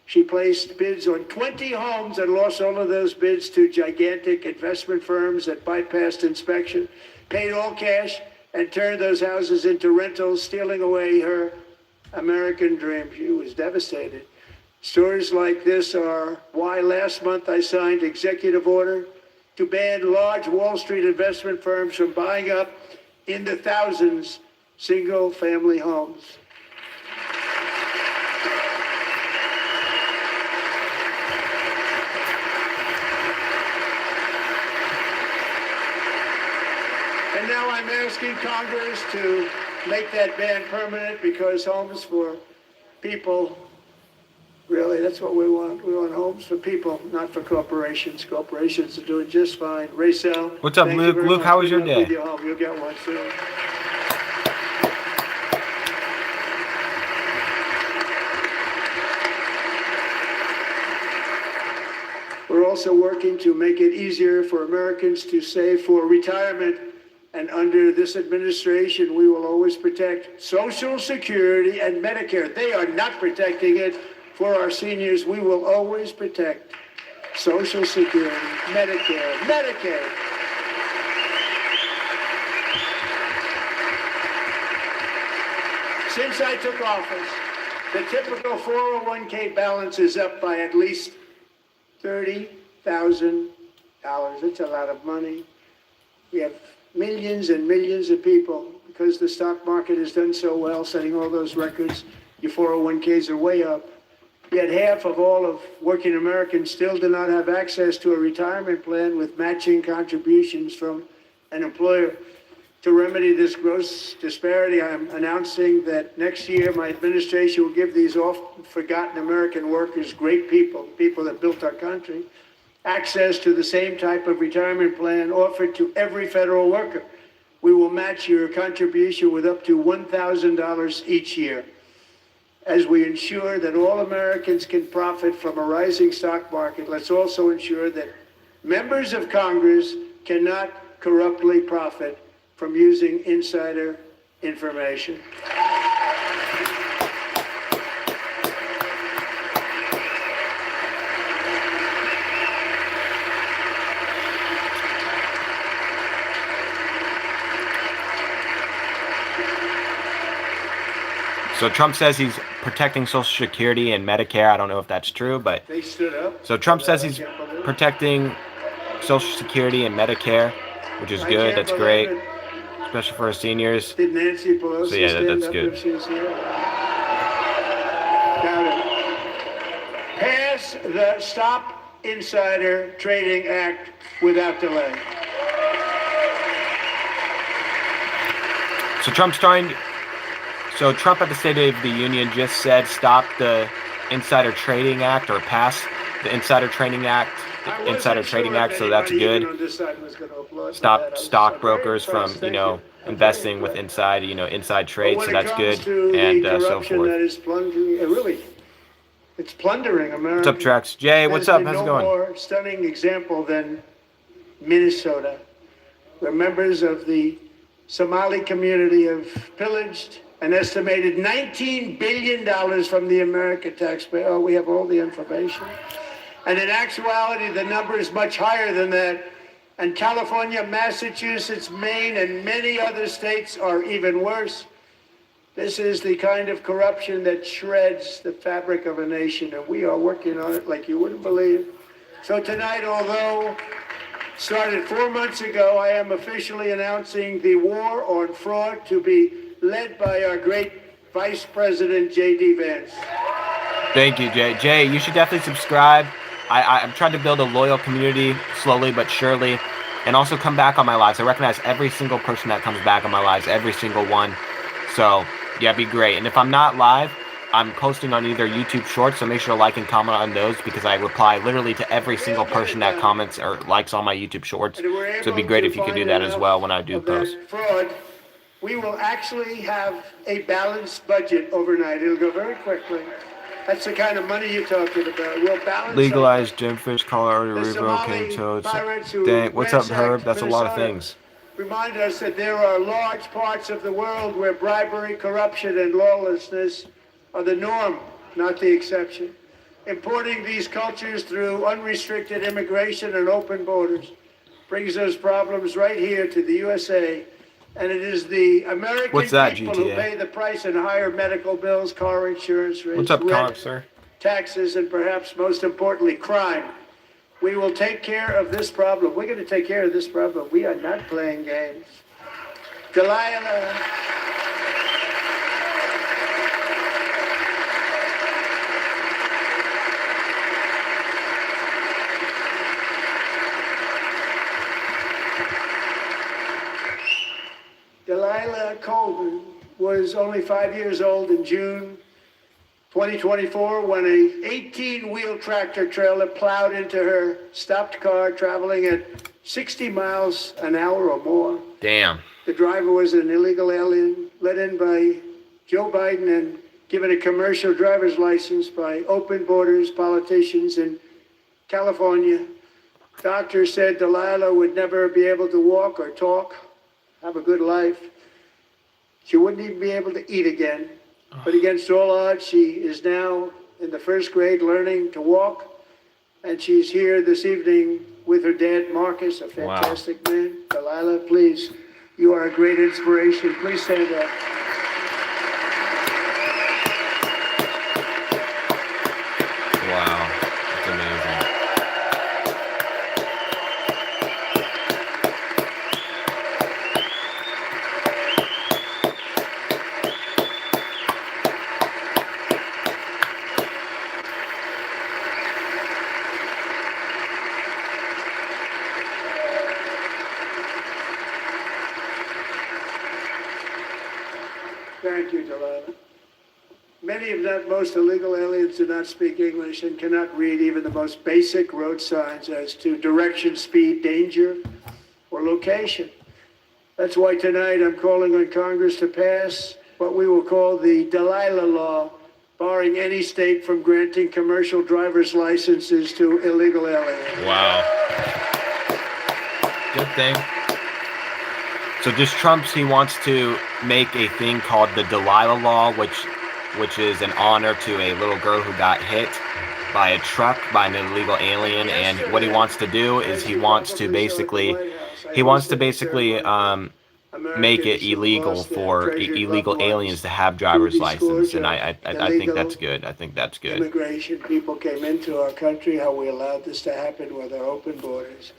She placed bids on 20 homes and lost all of those bids to gigantic investment firms that bypassed inspection, paid all cash, and turned those houses into rentals, stealing away her American dream. She was devastated. Stories like this are why last month I signed executive order to ban large Wall Street investment firms from buying up in the thousands single-family homes. And now I'm asking Congress to make that ban permanent because homes for people, really, that's what we want. We want homes for people, not for corporations. Corporations are doing just fine. Rachel. What's up, Luke? Luke, how was your day? You'll get one soon. We're also working to make it easier for Americans to save for retirement. And under this administration, we will always protect Social Security and Medicare. They are not protecting it for our seniors. We will always protect Social Security, Medicare, Medicaid. Since I took office, the typical 401k balance is up by at least $30,000. That's a lot of money. We have millions and millions of people, because the stock market has done so well, setting all those records, your 401ks are way up. Yet half of all of working Americans still do not have access to a retirement plan with matching contributions from an employer. To remedy this gross disparity, I'm announcing that next year my administration will give these oft-forgotten American workers, great people, people that built our country, access to the same type of retirement plan offered to every federal worker. We will match your contribution with up to $1,000 each year. As we ensure that all Americans can profit from a rising stock market, let's also ensure that members of Congress cannot corruptly profit from using insider information. So Trump says he's protecting Social Security and Medicare. I don't know if that's true, but so Trump says he's protecting Social Security and Medicare, which is good. That's great. especially for our seniors. Did Nancy Pelosi So yeah, stand that's up good. if she was here? Got it. Pass the Stop Insider Trading Act without delay. So Trump at the State of the Union just said stop the Insider Trading Act, or pass the Insider Trading Act. So that's good. Stop stockbrokers from investing with inside trade. So that's good, and so forth. That is plundering, it's plundering America. What's up, Trex? Jay, what's up? How's it going? No more stunning example than Minnesota, where members of the Somali community have pillaged an estimated $19 billion from the American taxpayer. Oh, we have all the information. And in actuality, the number is much higher than that. And California, Massachusetts, Maine, and many other states are even worse. This is the kind of corruption that shreds the fabric of a nation, and we are working on it like you wouldn't believe. So tonight, although started 4 months ago, I am officially announcing the war on fraud to be led by our great Vice President J.D. Vance. Thank you, Jay. Jay, you should definitely subscribe. I'm trying to build a loyal community slowly but surely, and also come back on my lives. I recognize every single person that comes back on my lives, every single one. So yeah, it'd be great. And if I'm not live, I'm posting on either YouTube Shorts, so make sure to like and comment on those, because I reply literally to every single person that comments or likes on my YouTube Shorts. So it'd be great if you could do that as well when I do post. Fraud, we will actually have a balanced budget overnight. It'll go very quickly. That's the kind of money you're talking about. We'll balance. Legalize gemfish, Colorado River, cane toads. Dang, what's up, Herb? That's a lot of things. Remind us that there are large parts of the world where bribery, corruption, and lawlessness are the norm, not the exception. Importing these cultures through unrestricted immigration and open borders brings those problems right here to the USA. And it is the American people who pay the price in higher medical bills, car insurance rates, what's up, rent, sir? taxes, and perhaps most importantly, crime. We will take care of this problem. We're going to take care of this problem. We are not playing games. Delilah. Delilah Colvin was only 5 years old in June 2024 when a 18-wheel tractor trailer plowed into her stopped car traveling at 60 miles an hour or more. Damn. The driver was an illegal alien let in by Joe Biden and given a commercial driver's license by open borders politicians in California. Doctors said Delilah would never be able to walk or talk, have a good life. She wouldn't even be able to eat again. But against all odds, she is now in the first grade learning to walk. And she's here this evening with her dad, Marcus, a fantastic man. Delilah, please, you are a great inspiration. Please stand up. Wow, that's amazing. Thank you, Delilah. Many, if not most, illegal aliens do not speak English and cannot read even the most basic road signs as to direction, speed, danger, or location. That's why tonight I'm calling on Congress to pass what we will call the Delilah Law, barring any state from granting commercial driver's licenses to illegal aliens. Wow. Good thing. So just he wants to make a thing called the Delilah Law, which is an honor to a little girl who got hit by a truck by an illegal alien. And what he wants to do is he wants to basically make it illegal for illegal aliens to have driver's license. And I think that's good. I think that's good. Immigration people came into our country, how we allowed this to happen with our open borders.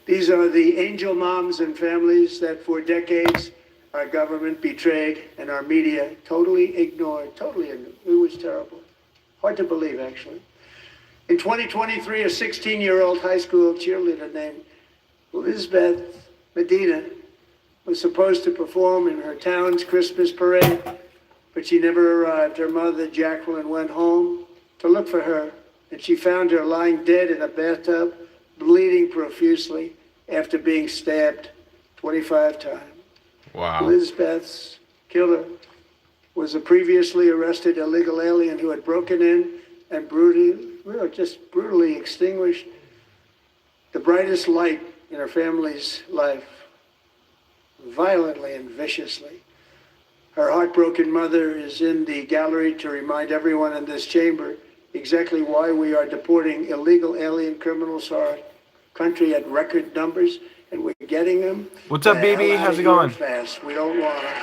These are the angel moms and families that for decades our government betrayed, and our media totally ignored. Totally ignored. It was terrible. Hard to believe, actually. In 2023, a 16-year-old high school cheerleader named Elizabeth Medina was supposed to perform in her town's Christmas parade, but she never arrived. Her mother, Jacqueline, went home to look for her, and she found her lying dead in a bathtub, bleeding profusely after being stabbed 25 times. Wow. Elizabeth's killer was a previously arrested illegal alien who had broken in and brutally extinguished the brightest light in her family's life, violently and viciously. Her heartbroken mother is in the gallery to remind everyone in this chamber exactly why we are deporting illegal alien criminals to our country at record numbers, and we're getting them. What's up, BB? How's it going? Fast. We don't want them.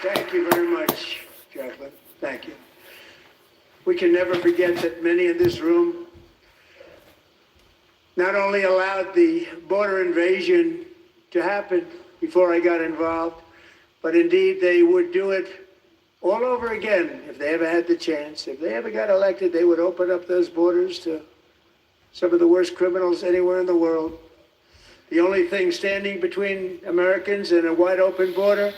Thank you very much, Jacqueline. Thank you. We can never forget that many in this room not only allowed the border invasion to happen before I got involved, but indeed they would do it all over again if they ever had the chance. If they ever got elected, they would open up those borders to some of the worst criminals anywhere in the world. The only thing standing between Americans and a wide open border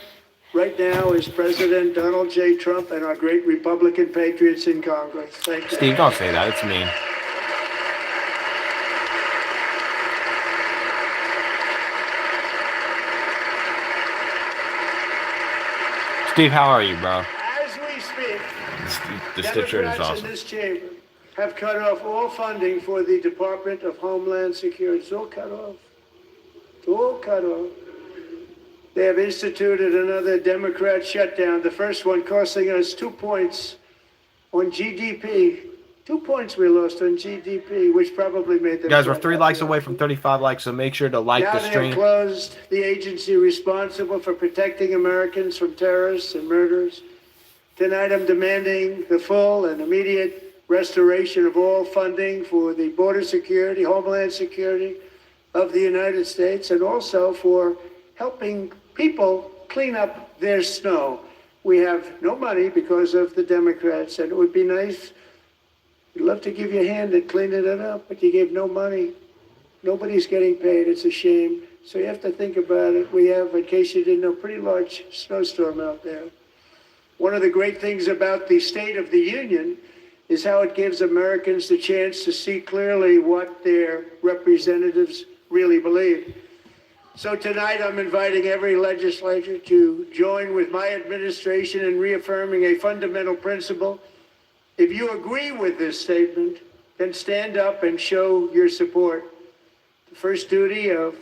right now is President Donald J. Trump and our great Republican patriots in Congress. Thank you. Steve, don't say that. It's mean. Steve, how are you, bro? As we speak, The Stitcher is Democrats awesome. in this chamber have cut off all funding for the Department of Homeland Security. It's all cut off. It's all cut off. They have instituted another Democrat shutdown, the first one costing us 2 points on GDP. 2 points we lost on GDP, which probably made them... Guys, we're 3 likes away from 35 likes, so make sure to like now the they stream. have closed the agency responsible for protecting Americans from terrorists and murderers. Tonight I'm demanding the full and immediate restoration of all funding for the border security, homeland security of the United States, and also for helping people clean up their snow. We have no money because of the Democrats, and it would be nice. We'd love to give you a hand at cleaning it up, but you gave no money. Nobody's getting paid. It's a shame. So you have to think about it. We have, in case you didn't know, a pretty large snowstorm out there. One of the great things about the State of the Union is how it gives Americans the chance to see clearly what their representatives really believe. So tonight I'm inviting every legislator to join with my administration in reaffirming a fundamental principle. If you agree with this statement, then stand up and show your support. The first duty of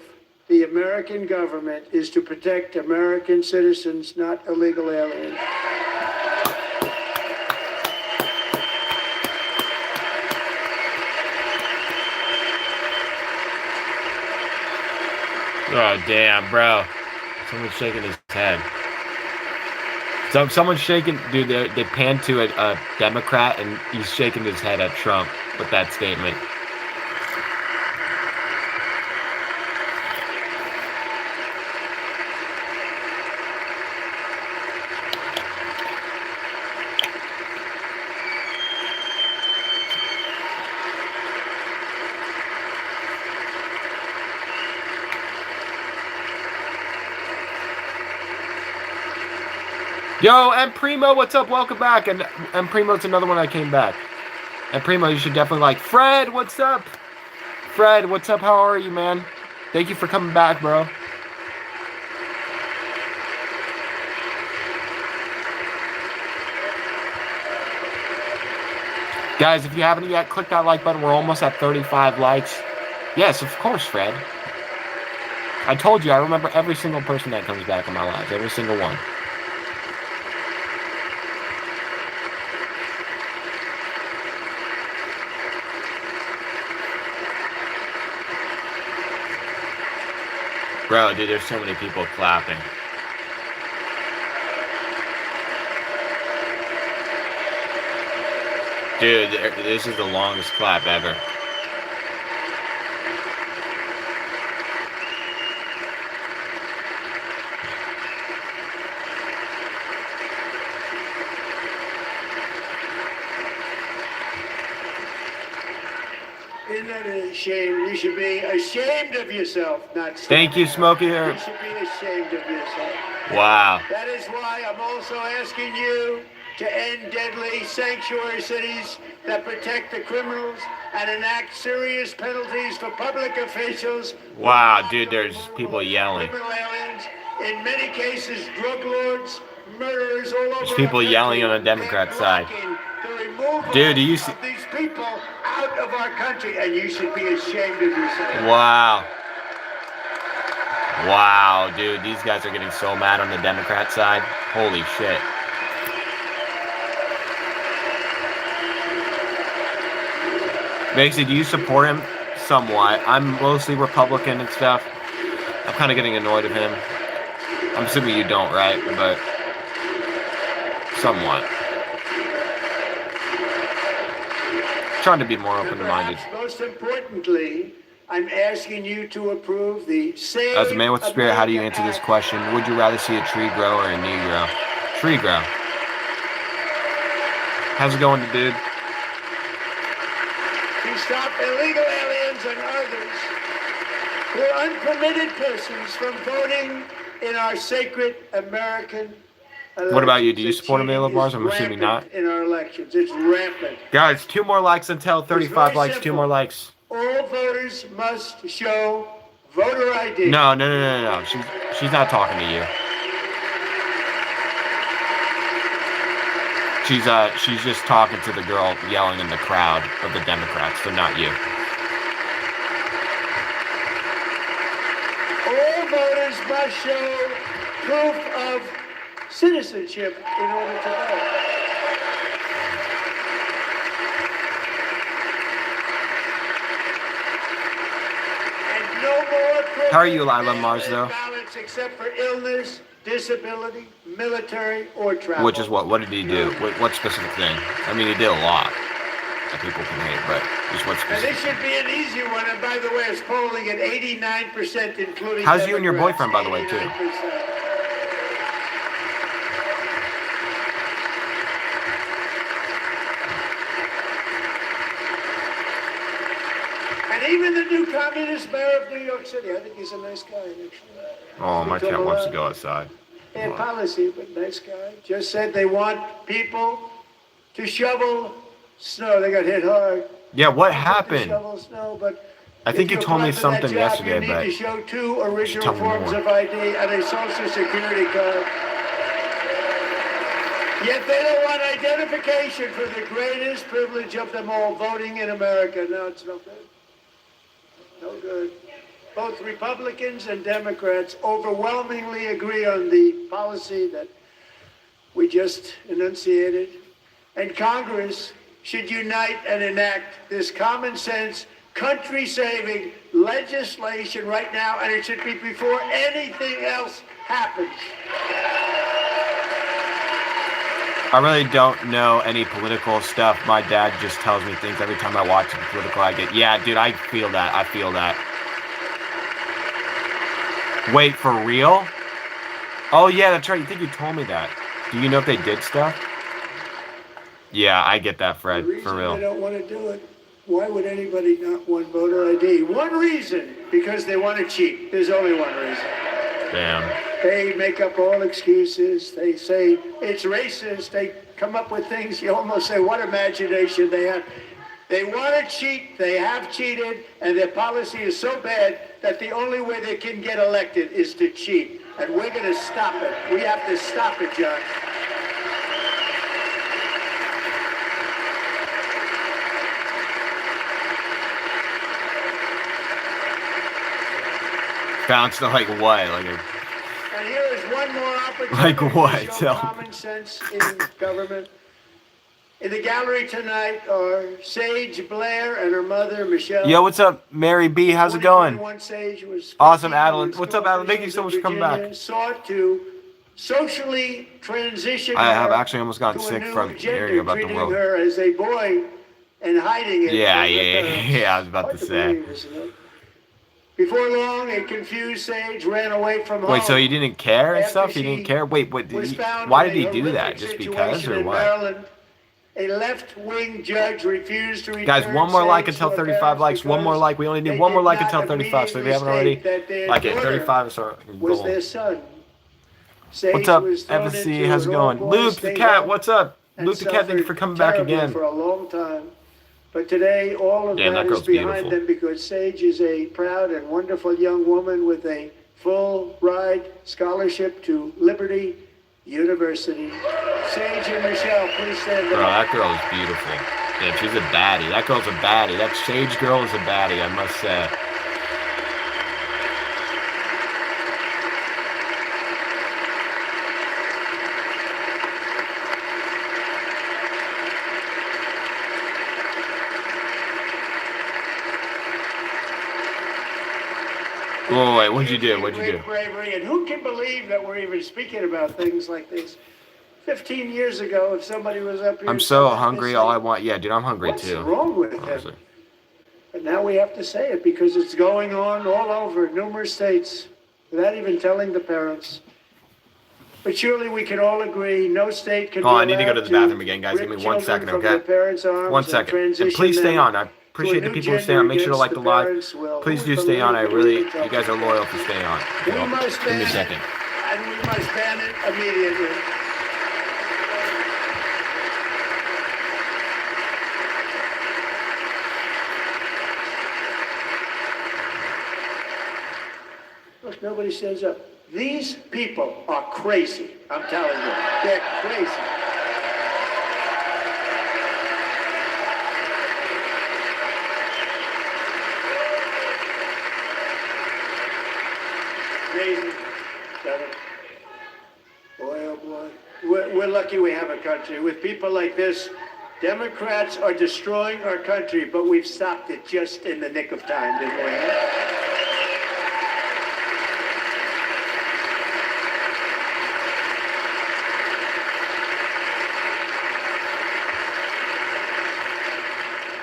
the American government is to protect American citizens, not illegal aliens. Oh, damn, bro. Someone's shaking his head. Someone's shaking, dude, they pan to a Democrat, and he's shaking his head at Trump with that statement. Yo, M Primo, what's up? Welcome back. And M Primo's another one that came back. And Primo, you should definitely like. Fred, what's up? Fred, what's up? How are you, man? Thank you for coming back, bro. Guys, if you haven't yet, click that like button. We're almost at 35 likes. Yes, of course, Fred. I told you, I remember every single person that comes back in my life. Every single one. Bro, dude, there's so many people clapping. Dude, this is the longest clap ever. Isn't that a shame? You should be ashamed of yourself, not Thank you, Smokey. You should be ashamed of yourself. Wow. That is why I'm also asking you to end deadly sanctuary cities that protect the criminals and enact serious penalties for public officials. Wow, dude, there's people yelling. Criminal aliens, in many cases, drug lords, murderers all over. There's people yelling on the Democrat side. Dude, do you see these people out of our country, and you should be ashamed of yourself. Wow. Wow, dude, these guys are getting so mad on the Democrat side. Holy shit. Makesy, do you support him? Somewhat. I'm mostly Republican and stuff. I'm kind of getting annoyed of him. I'm assuming you don't, right? But somewhat. Trying to be more open-minded. Most importantly, I'm asking you to approve the Save As a man with spirit, how do you America answer this Act. question? Would you rather see a tree grow or a knee grow? Tree grow. How's it going, dude? To stop illegal aliens and others who are unpermitted persons from voting in our sacred American elections. What about you? Do you The support cheating Emilio Bars? is I'm assuming not. rampant in our elections. It's rampant. Guys, 2 more likes until 35 very likes. 2 simple. more likes. All voters must show voter ID. No. She's not talking to you. She's just talking to the girl yelling in the crowd of the Democrats, so not you. All voters must show proof of citizenship in order to vote. And no more How are you, Lila Mars, though? ballots except for illness, disability, military, or travel. Which is what? What did he do? What specific thing? I mean, he did a lot that people can hate, but just what And this specific? should be an easy one. And by the way, it's polling at 89%, including How's you and your Democrats. boyfriend, by the way, too? 89%. And even the new communist mayor of New York City, I think he's a nice guy, actually. Oh, my cat wants to go outside. Bad policy, but nice guy. Just said they want people to shovel snow. They got hit hard. Yeah, what To happened? shovel snow, but I think if you you told me apply for that something job, yesterday, you need but to show 2 tell original me forms more. of ID and a social security card. Yet they don't want identification for the greatest privilege of them all, voting in America. No, it's no good. No good. Both Republicans and Democrats overwhelmingly agree on the policy that we just enunciated. And Congress should unite and enact this common sense, country-saving legislation right now, and it should be before anything else happens. I really don't know any political stuff. My dad just tells me things every time I watch the political. I get, yeah, dude, I feel that. I feel that. Wait, for real? Oh, yeah, that's right. You think you told me that. Do you know if they did stuff? Yeah, I get that, Fred, The reason for real. they don't want to do it, why would anybody not want voter ID? One reason, because they want to cheat. There's only one reason. Damn. They make up all excuses. They say it's racist. They come up with things you almost say, what imagination they have. They want to cheat. They have cheated. And their policy is so bad that the only way they can get elected is to cheat. And we're going to stop it. We have to stop it, John. Bounced like what? Like a... And here is one more opportunity Like what? to show Tell me. common sense in government. In the gallery tonight are Sage Blair and her mother, Michelle. Yo, what's up, Mary B? How's it going? 2021 Sage was Awesome, 15 Adeline. when What's school up, Adeline? Thank you so much officials for coming in Virginia back. Sought to socially transition I have her actually almost gotten to a sick new from gender, hearing about the treating world. her as a boy and hiding it. Yeah, from her yeah, parents. yeah, I was about Hard to say. believe, isn't it? Before long, a confused Sage ran away from home. Wait, so he didn't care and After stuff? He she didn't care? Wait, what? was found Why in did a he do that? horrific Just because situation or in what? Maryland. A left-wing judge refused to return Guys, one more like Sage until to her 35 parents likes. One more because like. We only they need one more did like not until 35. So if you haven't immediately already, state that their like it. daughter 35 is our was goal. their son. Sage What's up, was thrown FSC? into How's it an going? all-boys Luke the state cat, home what's up? and Luke the cat, thank you for suffered coming back terribly again. for a long time. But today, all of Damn, that that is girl's behind beautiful. them because Sage is a proud and wonderful young woman with a full ride scholarship to Liberty University. Sage and Michelle, please stand Bro, up. that girl is beautiful. Damn, she's a baddie. That girl's a baddie. That Sage girl is a baddie, I must say. Oh, wait, what'd you do? What'd you do? Great bravery, and who can believe that we're even speaking about things like this? 15 years ago, if somebody was up here... I'm so saying, hungry. All I want, yeah, dude, I'm hungry what's too. wrong with Honestly. him? But now we have to say it because it's going on all over numerous states without even telling the parents. But surely we can all agree no state can be Oh, I need to go to allowed the bathroom again, guys. Give rip me 1 children second, from okay? their parents' arms 1 and second. And transition please stay them on. I to appreciate a the new people who stay on. Make sure to gender like the against live. parents. Well, Please who do would stay on. I believe really, it? you guys are loyal to stay on. We So, must give me a ban it, second. and we must ban it immediately. Look, nobody stands up. These people are crazy. I'm telling you, they're crazy. Crazy. Boy, oh boy. We're lucky we have a country. With people like this, Democrats are destroying our country, but we've stopped it just in the nick of time, didn't we?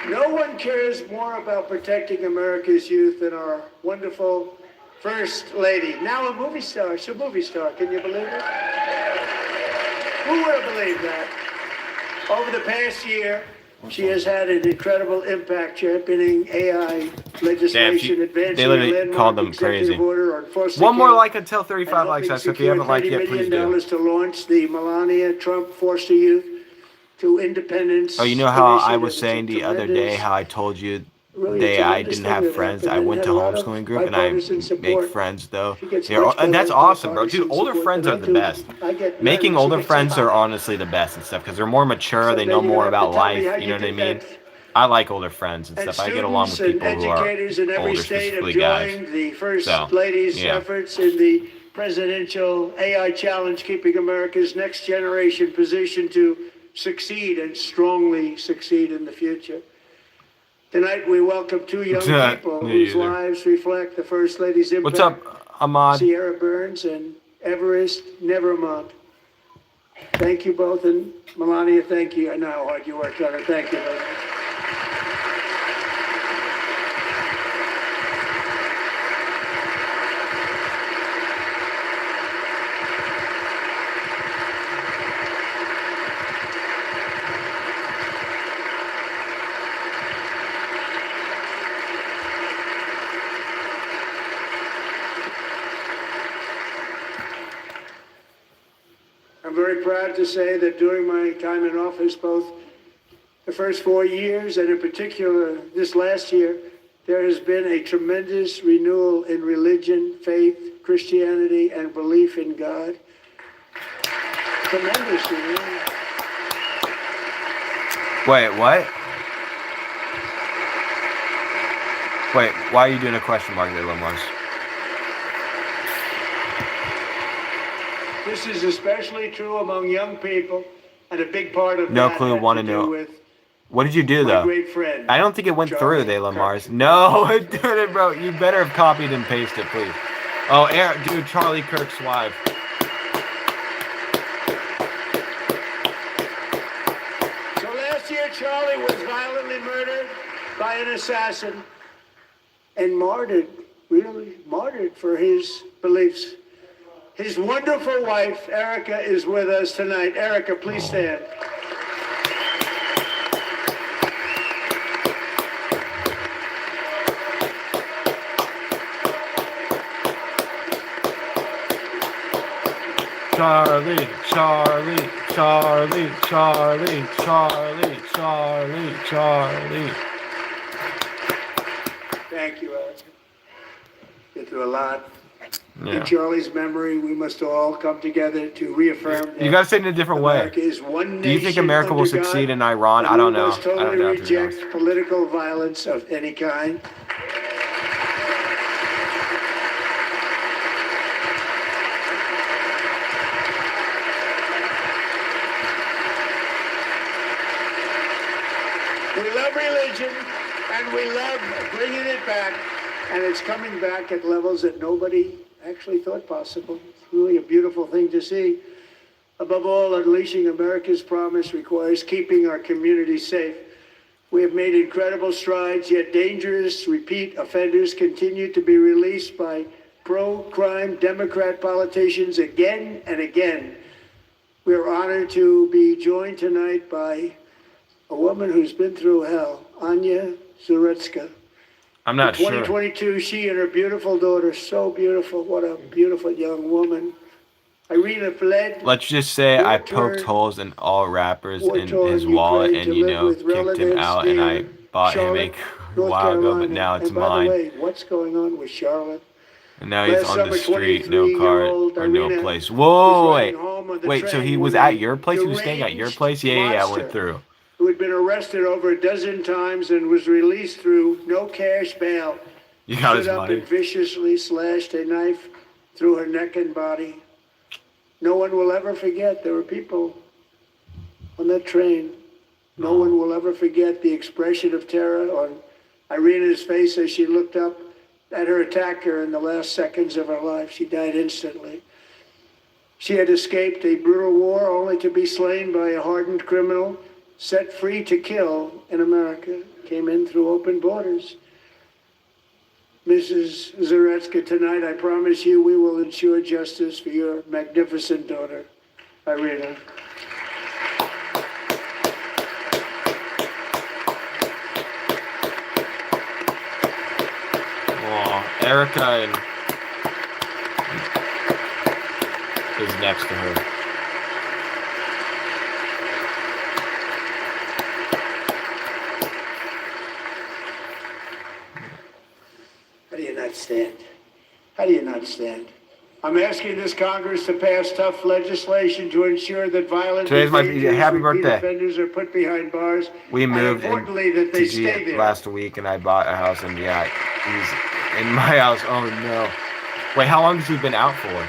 No one cares more about protecting America's youth than our wonderful First Lady. Now a movie star. She's a movie star. Can you believe it? Who would have believed that? Over the past year, she has had an incredible impact championing AI legislation, advancing they literally a landmark called them executive crazy. order on foster One more care like until and 35 likes, helping guys. So if you haven't liked secure yet, $30 please million do. to launch the Melania Trump Foster Youth to Independence. Oh, you know how I initiative. was It's a saying the other day tremendous- how I told you Really, it's a I tremendous didn't thing have that friends. happened I and went had to a lot of homeschooling group and I bipartisan make support. friends though. She gets They're, much and that's more awesome, bro. Dude, bipartisan older support friends than are I the do. best. I get Making married, she older gets friends a are lot. honestly the best and stuff because they're more mature. They Someday know you're gonna more have to about tell me how life. You you know what I did mean? that. I like older friends and And stuff. I get along with students and people who are educators in every older, state have specifically guys. joined the First So, Lady's yeah. efforts in the presidential AI challenge, keeping America's next generation positioned to succeed and strongly succeed in the future. Tonight, we welcome two young people Me whose either. lives reflect the First Lady's impact. What's up, Ahmad? Sierra Burns and Everest Nevermont. Thank you both, and Melania, thank you. I know how hard you worked on it. Thank you very much. I'm very proud to say that during my time in office, both the first 4 years and in particular this last year, there has been a tremendous renewal in religion, faith, Christianity, and belief in God. Tremendous renewal. Wait, what? Wait, why are you doing a question mark there, Lamars? This is especially true among young people And a big part of No that clue. had Want to to do know. with What did you do my though? great friend. I don't think it went through, Charlie De La Kirk. Mars. No, it didn't, bro. You better have copied and pasted, please. Oh, dude, Charlie Kirk's wife. So last year, Charlie was violently murdered by an assassin and martyred, really martyred for his beliefs. His wonderful wife, Erica, is with us tonight. Erica, please stand. Charlie, Charlie, Charlie, Charlie, Charlie, Charlie, Charlie. Thank you, Erica. Been through a lot. Yeah. In Charlie's memory, we must all come together to reaffirm that You gotta say it in a different way. America is one Do you think nation America will under God, succeed in Iran? and I don't we know. must I don't totally know, to be reject honest. political violence of any kind. We love religion, and we love bringing it back, and it's coming back at levels that nobody actually thought possible. It's really a beautiful thing to see. Above all, unleashing America's promise requires keeping our communities safe. We have made incredible strides, yet dangerous repeat offenders continue to be released by pro-crime Democrat politicians again and again. We are honored to be joined tonight by a woman who's been through hell, Anya Zaretska. I'm not In sure. 2022, she and her beautiful daughter, so beautiful, what a beautiful young woman. Irina fled. Let's just say I poked war-torn- holes in all rappers in war-torn his wallet Ukraine and, to you live know, with kicked him relatives out and I near bought him Charlotte, a North while ago, but Carolina. now it's And by mine. the way, what's going on with Charlotte? And now he's Last on the summer, street, no car 23-year-old or no Irina place. was Whoa, riding wait. home on the Wait, so train he was when at a your place? He was staying at your deranged place? Yeah, I monster went through. who had been arrested over a dozen times and was released through no cash bail. You got his Stood up money. and viciously slashed a knife through her neck and body. No one will ever forget there were people on that train. No one will ever forget the expression of terror on Irina's face as she looked up at her attacker in the last seconds of her life. She died instantly. She had escaped a brutal war only to be slain by a hardened criminal set free to kill in America. Came in through open borders. Mrs. Zaretska, tonight I promise you we will ensure justice for your magnificent daughter, Irina. Aw, Erica is next to her. How do you not stand? How do you not stand? I'm asking this Congress to pass tough legislation to ensure that violent Today's my behaviors, happy repeat birthday. offenders are put behind bars. We and moved importantly, that they to stay there. last week and I bought a house and yeah, he's in my house. Oh no. Wait, how long has he been out for?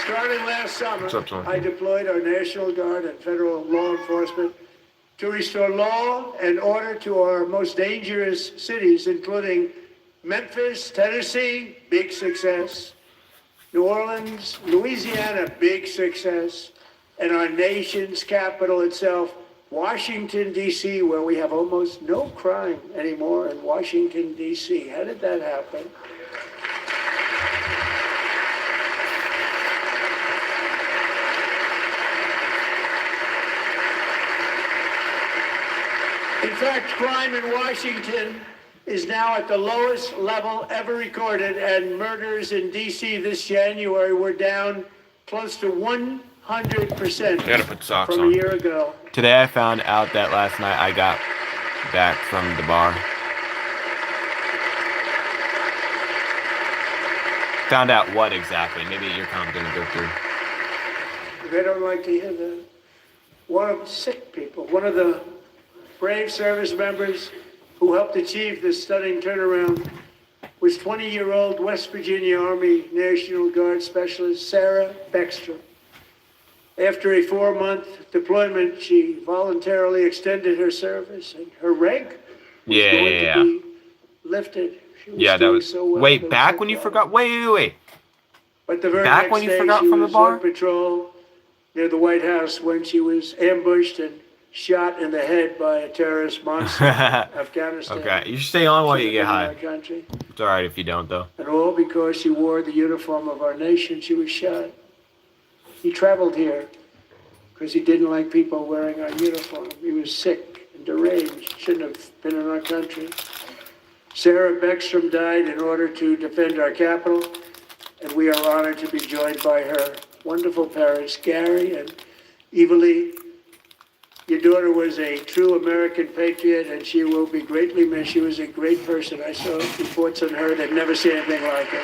Starting last summer, What's up, son? I deployed our National Guard and federal law enforcement to restore law and order to our most dangerous cities, including Memphis, Tennessee, big success, New Orleans, Louisiana, big success, and our nation's capital itself, Washington, D.C., where we have almost no crime anymore in Washington, D.C. How did that happen? In fact, crime in Washington is now at the lowest level ever recorded, and murders in D.C. this January were down close to 100% Gotta put socks from on. a year ago. Today I found out that last night I got back from the bar. Found out what exactly? Maybe your comment didn't go through. They don't like to hear that. One of the sick people, one of the brave service members who helped achieve this stunning turnaround, was 20-year-old West Virginia Army National Guard Specialist Sarah Beckstrom. After a 4-month deployment, she voluntarily extended her service, and her rank was going to be lifted. She was Yeah, that doing was. so well. They Wait, were back so when you proud. forgot. Wait. But the very Back next when you day, forgot she from the was bar? on patrol near the White House when she was ambushed and shot in the head by a terrorist monster in Afghanistan. Okay, you should stay on while you get In our high. country. It's alright if you don't, though. And all because she wore the uniform of our nation. She was shot. He traveled here because he didn't like people wearing our uniform. He was sick and deranged, shouldn't have been in our country. Sarah Beckstrom died in order to defend our capital, and we are honored to be joined by her wonderful parents, Gary and Eva Lee. Your daughter was a true American patriot, and she will be greatly missed. She was a great person. I saw reports on her that never seen anything like her.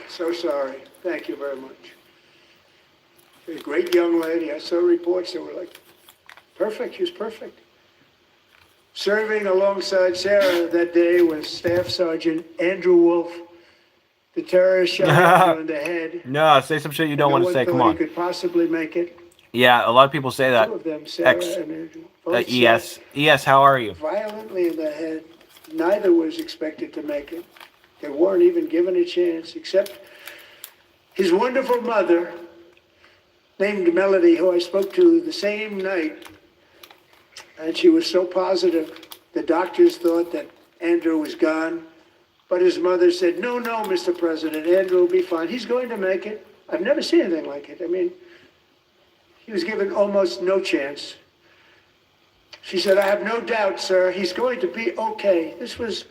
So sorry. Thank you very much. A great young lady. I saw reports that were like, perfect. She was perfect. Serving alongside Sarah that day was Staff Sergeant Andrew Wolf. The terrorist shot Andrew in the head. No, say some shit you don't want to say. Come on. He could possibly make it. Yeah, a lot of people say that. Two of them, Sarah and Andrew. Both ES. ES, how are you? violently in the head. Neither was expected to make it. They weren't even given a chance, except his wonderful mother, named Melody, who I spoke to the same night. And she was so positive. The doctors thought that Andrew was gone. But his mother said, no, Mr. President, Andrew will be fine. He's going to make it. I've never seen anything like it. I mean, he was given almost no chance. She said, I have no doubt, sir, he's going to be okay. This was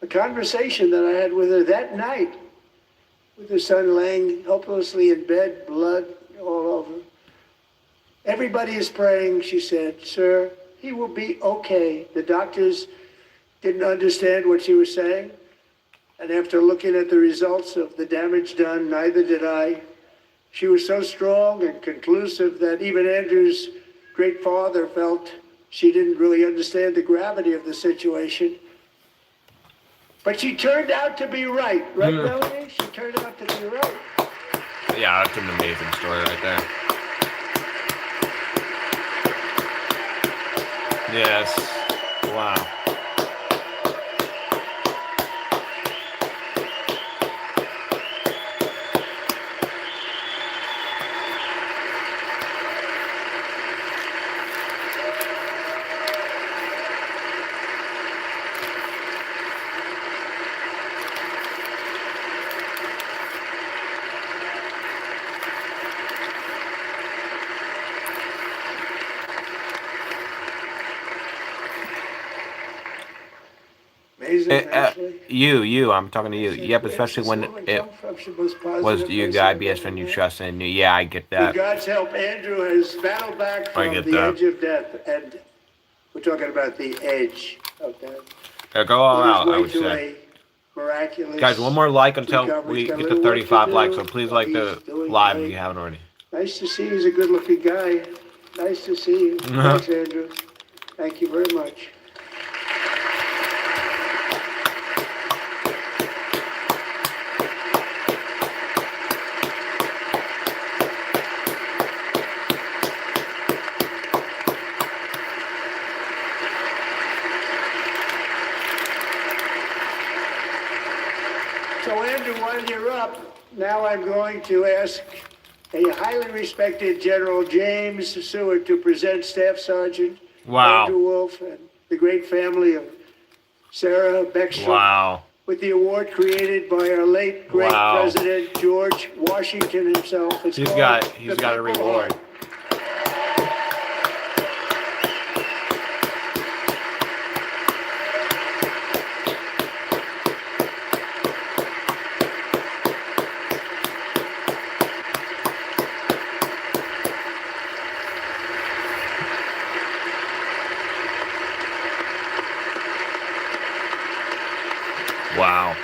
a conversation that I had with her that night, with her son laying helplessly in bed, blood all over. Everybody is praying, she said, sir, he will be okay. The doctors didn't understand what she was saying. And after looking at the results of the damage done, neither did I. She was so strong and conclusive that even Andrew's great father felt she didn't really understand the gravity of the situation. But she turned out to be right, right, Melanie? She turned out to be right. Yeah, that's an amazing story right there. Yes. Wow. Amazing, actually. I'm talking to you. Yep, especially when it was you, the IBS friend you trust and knew. Yeah, I get With that. God's help, Andrew has battled back I from get the that. edge of death. And we're talking about the edge of death. Go all On his out, I way would to say. a miraculous Guys, one more like until recovery. we He's got get a to little work to 35 do, likes. So please but like he's the doing live if great. you haven't already. Nice to see you. He's a good-looking guy. Nice to see you. Thanks, Andrew. Thank you very much. So, Andrew, while you're up, now I'm going to ask a highly respected General James Seward to present Staff Sergeant Wow. Andrew Wolf and the great family of Sarah Beckstrom Wow. with the award created by our late great Wow. President George Washington himself. It's He's called got the a Purple reward. Heart. Wow.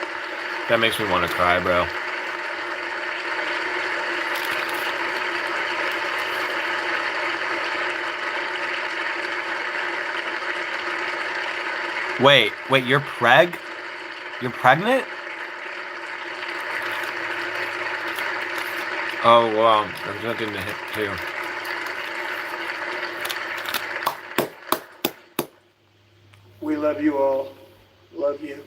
That makes me want to cry, bro. Wait, you're You're pregnant? Oh, wow. There's nothing to hit, too. We love you all. Love you.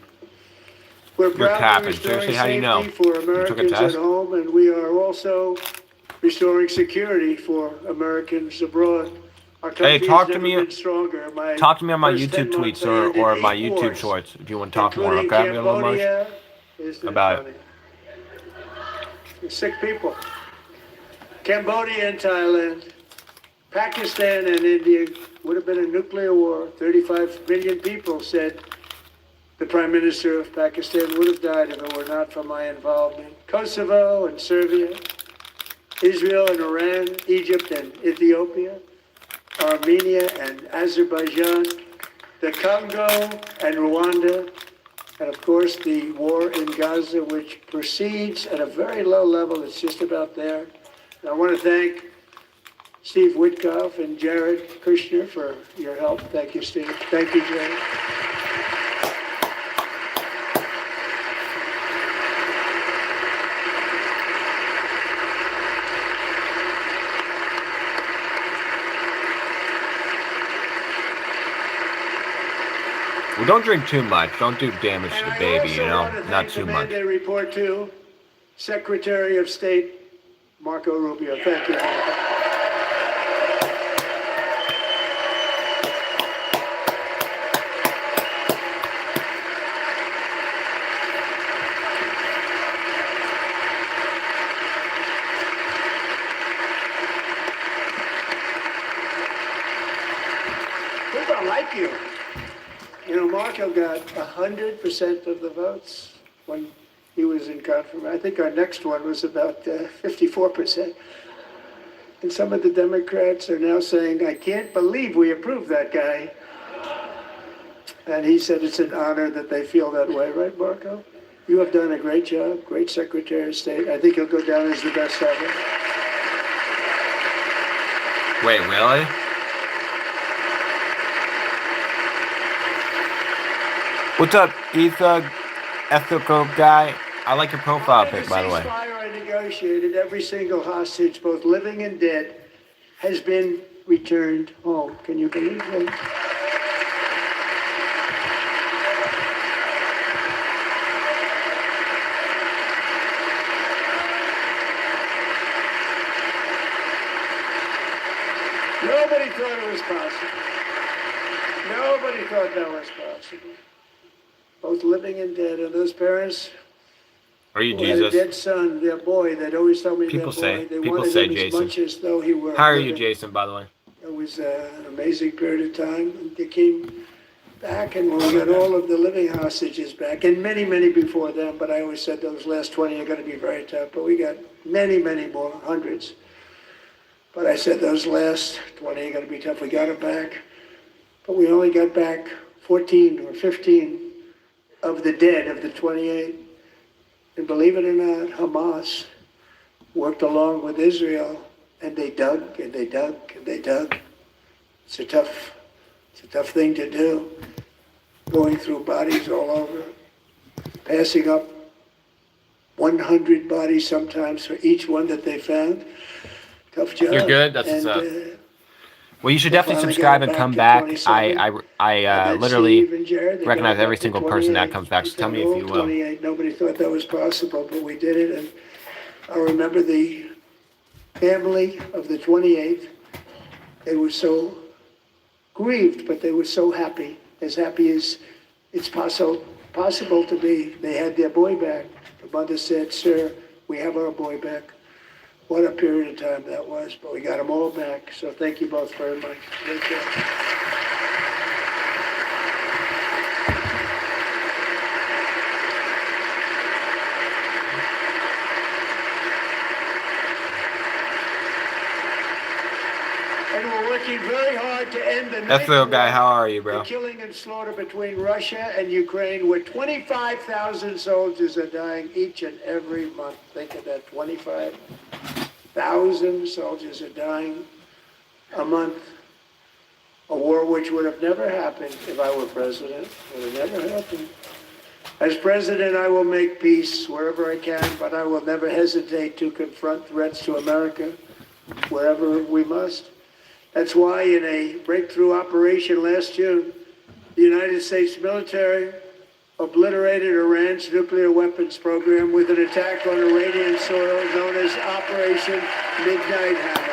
We're You're proudly capping. restoring Seriously, how do you know? safety for You took a Americans at test? home, and we are also restoring security for Americans abroad. Our Hey, country has never been stronger. talk to me on my First 10 YouTube months, tweets I ended or 8 my YouTube wars, shorts if you want to talk more, including okay? Be a little more Cambodia. Isn't it about funny? Sick people. Cambodia and Thailand, Pakistan and India would have been a nuclear war. 35 million people said the Prime Minister of Pakistan would have died if it were not for my involvement. Kosovo and Serbia, Israel and Iran, Egypt and Ethiopia, Armenia and Azerbaijan, the Congo and Rwanda, and of course the war in Gaza, which proceeds at a very low level. It's just about there. And I want to thank Steve Witkoff and Jared Kushner for your help. Thank you, Steve. Thank you, Jared. Well, don't drink too much. Don't do damage to the baby, you know? Not too much. And I report to Secretary of State Marco Rubio. Thank you, Marco. People like you. You know, Marco got 100% of the votes when he was in confirmation. I think our next one was about 54%. And some of the Democrats are now saying, I can't believe we approved that guy. And he said it's an honor that they feel that way, right, Marco? You have done a great job, great Secretary of State. I think he'll go down as the best ever. Wait, really? What's up, ethical guy? I like your profile pic, by the way. The ceasefire I negotiated, every single hostage, both living and dead, has been returned home. Can you believe that? Nobody thought it was possible. Nobody thought that was possible. Both living and dead, and those parents Are you who had a Jesus? dead son, their boy, they'd always tell me People their boy. say. They People wanted say him as Jason. much as though he were How are you, living. Jason, by the way? It was an amazing period of time. And they came back, and we got all of the living hostages back, and many, many before them. But I always said those last 20 are going to be very tough. But we got many, many more, hundreds. But I said those last 20 are going to be tough. We got them back. But we only got back 14 or 15 of the dead, of the 28. And believe it or not, Hamas worked along with Israel, and they dug, and they dug, and they dug. It's a tough thing to do, going through bodies all over, passing up 100 bodies sometimes for each one that they found. Tough job. You're good? That's what's up. Well, you should definitely finally subscribe got and it come back back. to 27. I And then literally Steve and Jared, they recognize got it every back to single person that 28. comes back. So tell me if you will. 28. Nobody thought that was possible, but we did it. And I remember the family of the 28th. They were so grieved, but they were so happy as it's possible to be. They had their boy back. The mother said, "Sir, we have our boy back." What a period of time that was, but we got them all back. So thank you both very much. Great job. And we're working very hard to end the That's the ninth guy. war, How are you, the bro? killing and slaughter between Russia and Ukraine, where 25,000 soldiers are dying each and every month. Think of that, 25,000 soldiers are dying a month. A war which would have never happened if I were president. Would have never happened. As president, I will make peace wherever I can, but I will never hesitate to confront threats to America wherever we must. That's why in a breakthrough operation last June, the United States military obliterated Iran's nuclear weapons program with an attack on Iranian soil known as Operation Midnight Hammer.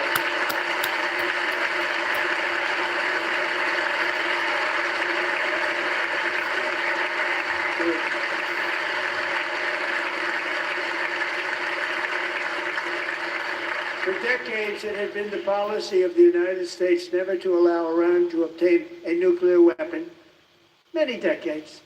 For decades, it had been the policy of the United States never to allow Iran to obtain a nuclear weapon. Many decades.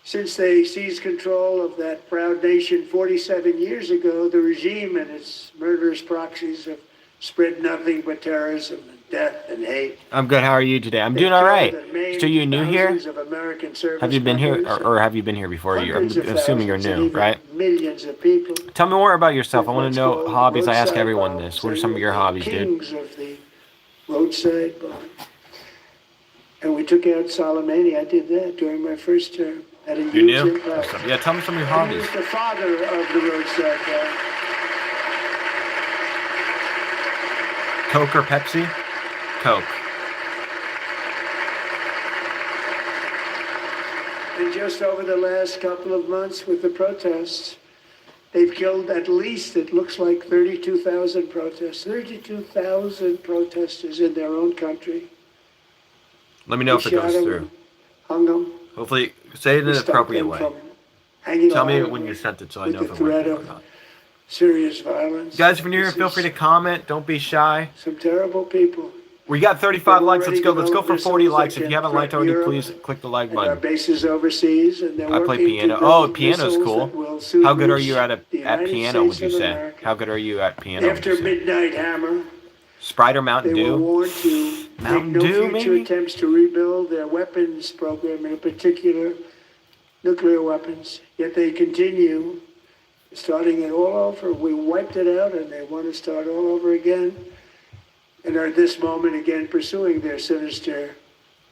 Since they seized control of that proud nation 47 years ago, the regime and its murderous proxies have spread nothing but terrorism and death and hate. I'm good. How are you today? I'm They've doing all killed right. and maimed So you new here? thousands of American service Have you been here, members or have you been here before? I'm hundreds of assuming you're thousands and new, even right? millions of people. Tell me more about yourself. I with want what's to know called hobbies. I ask roadside everyone bombs. this. What are They some were of your the hobbies, dude? kings of the roadside bomb. And we took out Soleimani. I did that during my first term. Had a You huge new? impact. Yeah, tell me some of your He hobbies. was the father of the roadside bomb. Coke or Pepsi? Coke. And just over the last couple of months with the protests, they've killed at least, it looks like 32,000 protests. 32,000 protesters in their own country. Let me know if it Shot goes 'em through. and hung them. Hopefully, say it in an Stopped appropriate them way. from hanging Tell me on when you sent it so I with know the if it threat worked or of not. serious violence. Guys, if you're new here, This feel is free to comment. Don't be shy. Some terrible people. We got 35 They've likes. Let's already go. Let's go for developed 40 missiles likes. that If you can haven't liked threaten already, Europe please click the like and our button. bases overseas, and they're I play working to piano. build Oh, piano's missiles cool. that will soon How good are reach you at the at United piano, would States you of say? America. How good are you at piano, would After you say? Midnight Hammer, Sprite or Mountain they were Dew? warned to Mountain make no Dew, future maybe? attempts to rebuild their weapons program, in particular nuclear weapons. Yet they continue, starting it all over. We wiped it out, and they want to start all over again, and are at this moment again pursuing their sinister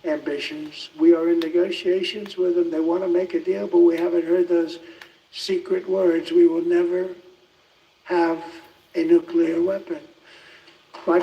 ambitions. We are in negotiations with them. They want to make a deal, but we haven't heard those secret words. We will never have a nuclear weapon. My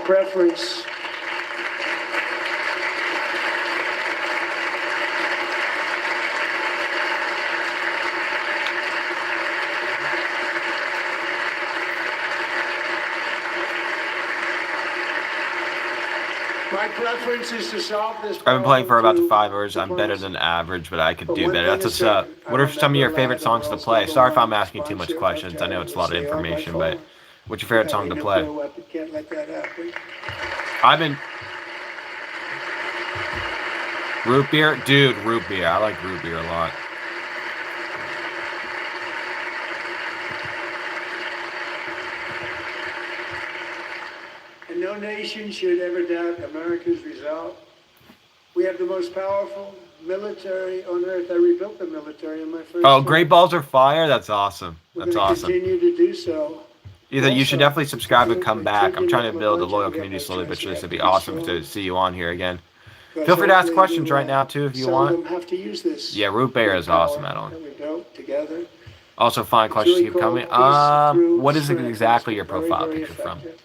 preference is to solve this I've been playing for about problem 5 hours. through I'm better diplomacy. than average, but I could But do one better. thing That's is what's up. certain, What I are will some of your never favorite allow songs to the play? world's Sorry if I'm number asking one too much sponsor of questions. I know it's a lot of terrorism. Stay on my information, but phone. what's your We favorite have song a to play? nuclear weapon. Can't let that happen. I've been root beer, dude. Root beer. I like root beer a lot. And no nation should ever doubt America's resolve. We have the most powerful military on earth. I rebuilt the military in my first Oh, term. Great Balls are fire. That's awesome. We're That's going to awesome. continue to do so. You should Also, definitely subscribe and we're come back. I'm trying to contributing build a to loyal budget. We community have slowly no but choice. surely. We It'd be have to awesome be to strong. see you on here again. Because Feel free to ask hopefully questions we right will now too if you seldom want. have to use this Yeah, root beer is power awesome, Adeline. that we built together. Also, fine It's questions really keep coming. called peace through What is strength. exactly your It's very, profile very picture from? effective.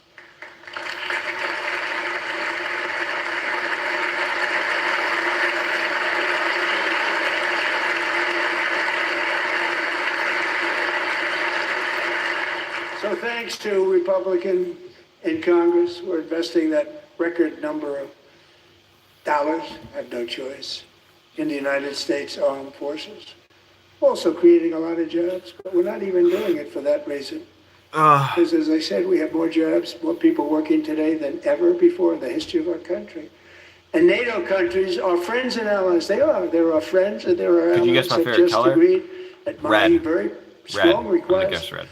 So thanks to Republican in Congress, we're investing that record number of dollars, I have no choice, in the United States Armed Forces. Also creating a lot of jobs, but we're not even doing it for that reason. Because as I said, we have more jobs, more people working today than ever before in the history of our country. And NATO countries are friends and allies. They are. They're our friends and they're our Could you allies guess my that favorite just color? agreed at my Red. very Red. strong I'm gonna request guess red.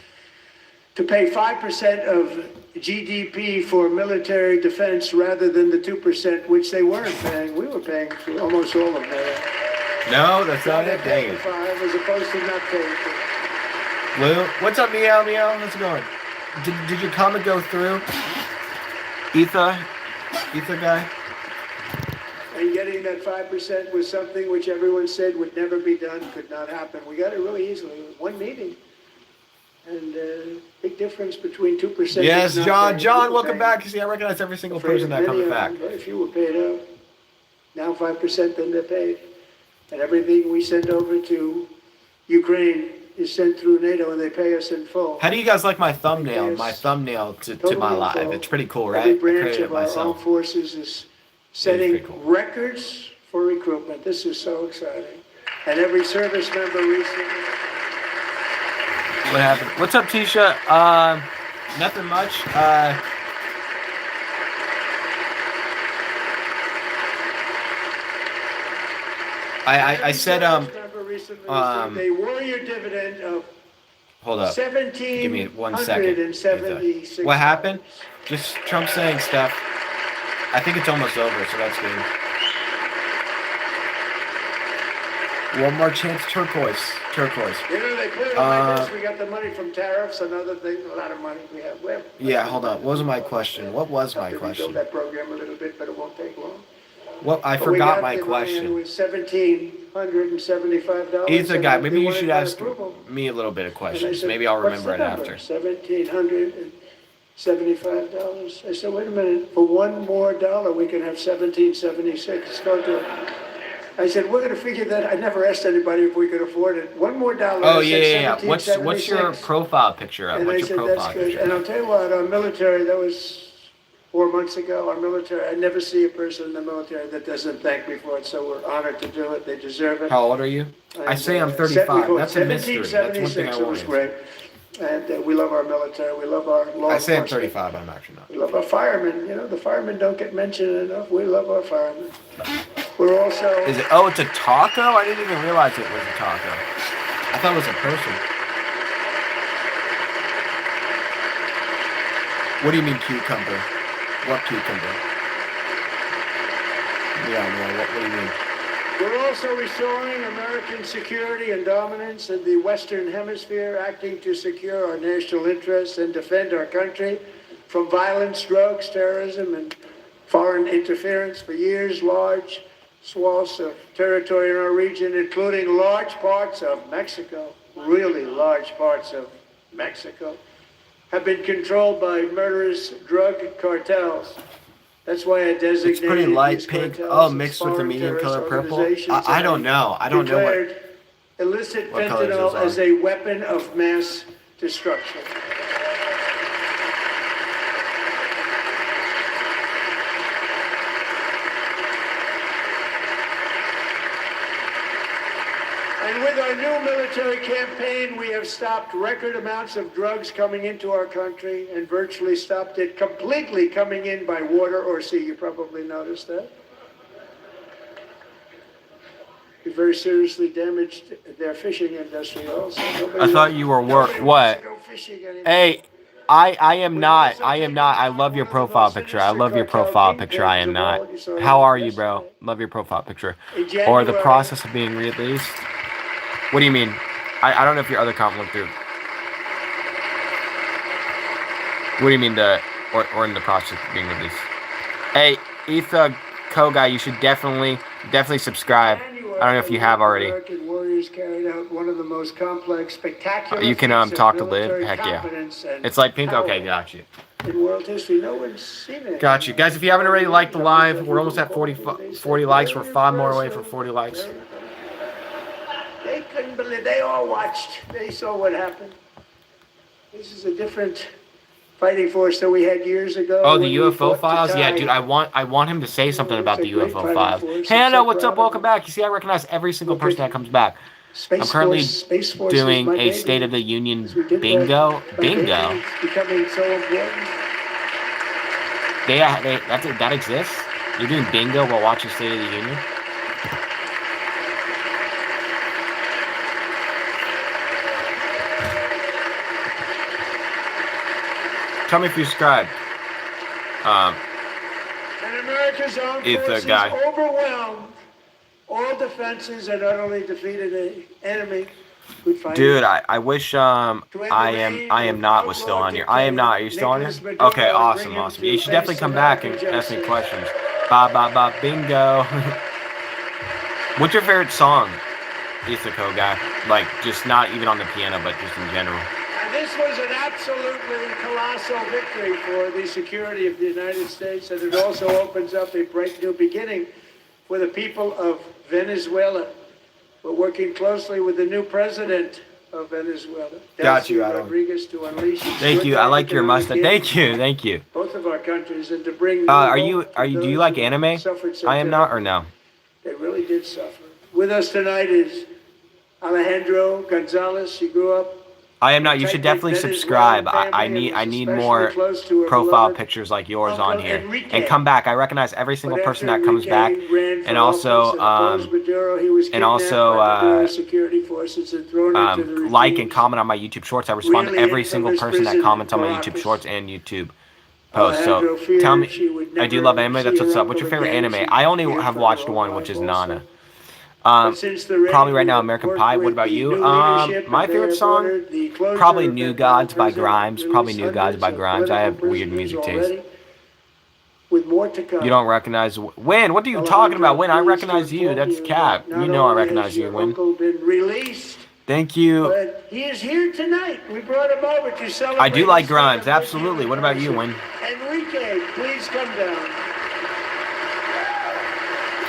to pay 5% of GDP for military defense rather than the 2%, which they weren't paying. We were paying for almost all of that. No, that's not They're it. Dang paying it. 5 as opposed to not paying for. Lou, what's up, Meow Meow? How's it going? Did your comment go through? Ether guy? And getting that 5% was something which everyone said would never be done, could not happen. We got it really easily. It was one meeting. And big difference between 2%. Yes, and not John. paying. John, People welcome paying. back. See, I recognize every single Afraid person of that many comes of back. them, Very few were paid out. Now 5% then they're paid. And everything we send over to Ukraine is sent through NATO and they pay us in full. How do you guys like my thumbnail? Yes. My thumbnail to Totally my in live. full. It's pretty cool, Every right? I branch created it of our armed myself. forces is setting pretty cool. records for recruitment. This is so exciting. And every service member recently. What happened? What's up, Tisha? Nothing much. I said They warrior dividend of hold up. Give me 1 second. $1,776. What happened? Just Trump saying stuff. I think it's almost over, so that's good. One more chance, turquoise. You know, they put it like this. We got the money from tariffs and other things. A lot of money we have. Yeah, hold on. What was my question? What was my Have to question? rebuild that program a little bit, but it won't take long. Well, I But we forgot got my the money and It question. was $1,775. He's a and guy. they Maybe you wanted should my ask approval. me a little bit of And I questions. said, Maybe I'll "What's remember it the number?" after. $1,775. I said, wait a minute, for one more dollar, we can have $1,776. Go do it. I said, we're gonna figure that. I never asked anybody if we could afford it. One more dollar. Oh I said, yeah. What's your $1,776. profile picture up? And I What's your said, that's profile good. picture? And I'll tell you what, our military, that was 4 months ago, our military, I never see a person in the military that doesn't thank me for it, so we're honored to do it. They deserve it. How old are you? I And, say I'm we 35. call it That's a mystery. That's one thing 1776. I It was want. great. And we love our military. We love our law I say I'm enforcement. 35. I'm actually not. We love our firemen. You know, the firemen don't get mentioned enough. We love our firemen. We're also. Is it? Oh, it's a taco. I didn't even realize it was a taco. I thought it was a person. What do you mean cucumber? What cucumber? Yeah, no. What do you mean? We're also restoring American security and dominance in the Western Hemisphere, acting to secure our national interests and defend our country from violence, drugs, terrorism, and foreign interference. For years, large swaths of territory in our region, including large parts of Mexico, really large parts of Mexico, have been controlled by murderous drug cartels. That's why I designated It's pretty light these pink. cartels Oh, as mixed with the foreign medium terrorist color purple. organizations, I and don't know. I don't know what. declared illicit what colors those fentanyl are. as a weapon of mass destruction. And with our new military campaign, we have stopped record amounts of drugs coming into our country and virtually stopped it completely coming in by water or sea. You probably noticed that. We very seriously damaged their fishing industry also. I thought you were work. What? Hey, I am not. I am not. I love your profile picture. I love your profile picture. I am not. How are you, bro? Love your profile picture. Or the process of being released. What do you mean? I don't know if your other comment went through. What do you mean or in the process of being released? Hey, Etha Kogai, you should definitely subscribe. I don't know if you have already. American warriors carried out one of the most complex, spectacular. You can feats of talk to Liv. military Heck yeah. competence and It's like pink. power Okay, got you. In world history, no one's seen it. Got you. Guys, if you haven't already liked the live, we're almost at 40 likes. We're 5 more away from 40 likes. They couldn't believe. They all watched. They saw what happened. This is a different fighting force that we had years ago. Oh, the when we UFO fought to files? Yeah, tie- dude, I want him to say something about the It's a great UFO fighting files. force. Hannah, I'm so what's up? proud of Welcome them. back. You see, I recognize every single person that comes back. Space I'm currently Force- Space Force is doing my a baby. State of the Union We did that. bingo. My baby Bingo. is becoming so important. That exists? You're doing bingo while watching State of the Union? Tell me if you subscribed. And America's armed forces overwhelmed all defenses and utterly defeated the enemy. Dude, I wish I am not was still on here. I am not. Are you still on here? Okay, awesome. Yeah, you should definitely come back and ask me questions. Bingo. What's your favorite song, Ithaco guy? Like, just not even on the piano, but just in general. And this was an absolutely colossal victory for the security of the United States, and it also opens up a bright new beginning for the people of Venezuela. We're working closely with the new president of Venezuela. Got you, Adam. Rodriguez, to unleash. Thank you. I like your mustache. Thank you. Both of our countries, and to bring. Do you like anime? I am not, or no? They really did suffer. With us tonight is Alejandro Gonzalez. He grew up. I am not. You should definitely subscribe. I need more profile pictures like yours on here. And come back. I recognize every single person that comes back. And also like and comment on my YouTube Shorts. I respond to every single person that comments on my YouTube Shorts and YouTube posts. So tell me, I do love anime. That's what's up. What's your favorite anime? I only have watched one, which is Nana. Probably right now American Pie. What about you? My favorite song? Probably New Gods by Grimes. I have weird music taste. You don't recognize Win? What are you talking about? Win? I recognize you. That's Cap. You know I recognize you, Win. Thank you. But he is here tonight. We brought him over to celebrate. I do like Grimes. Absolutely. What about you, Win? Enrique, please come down.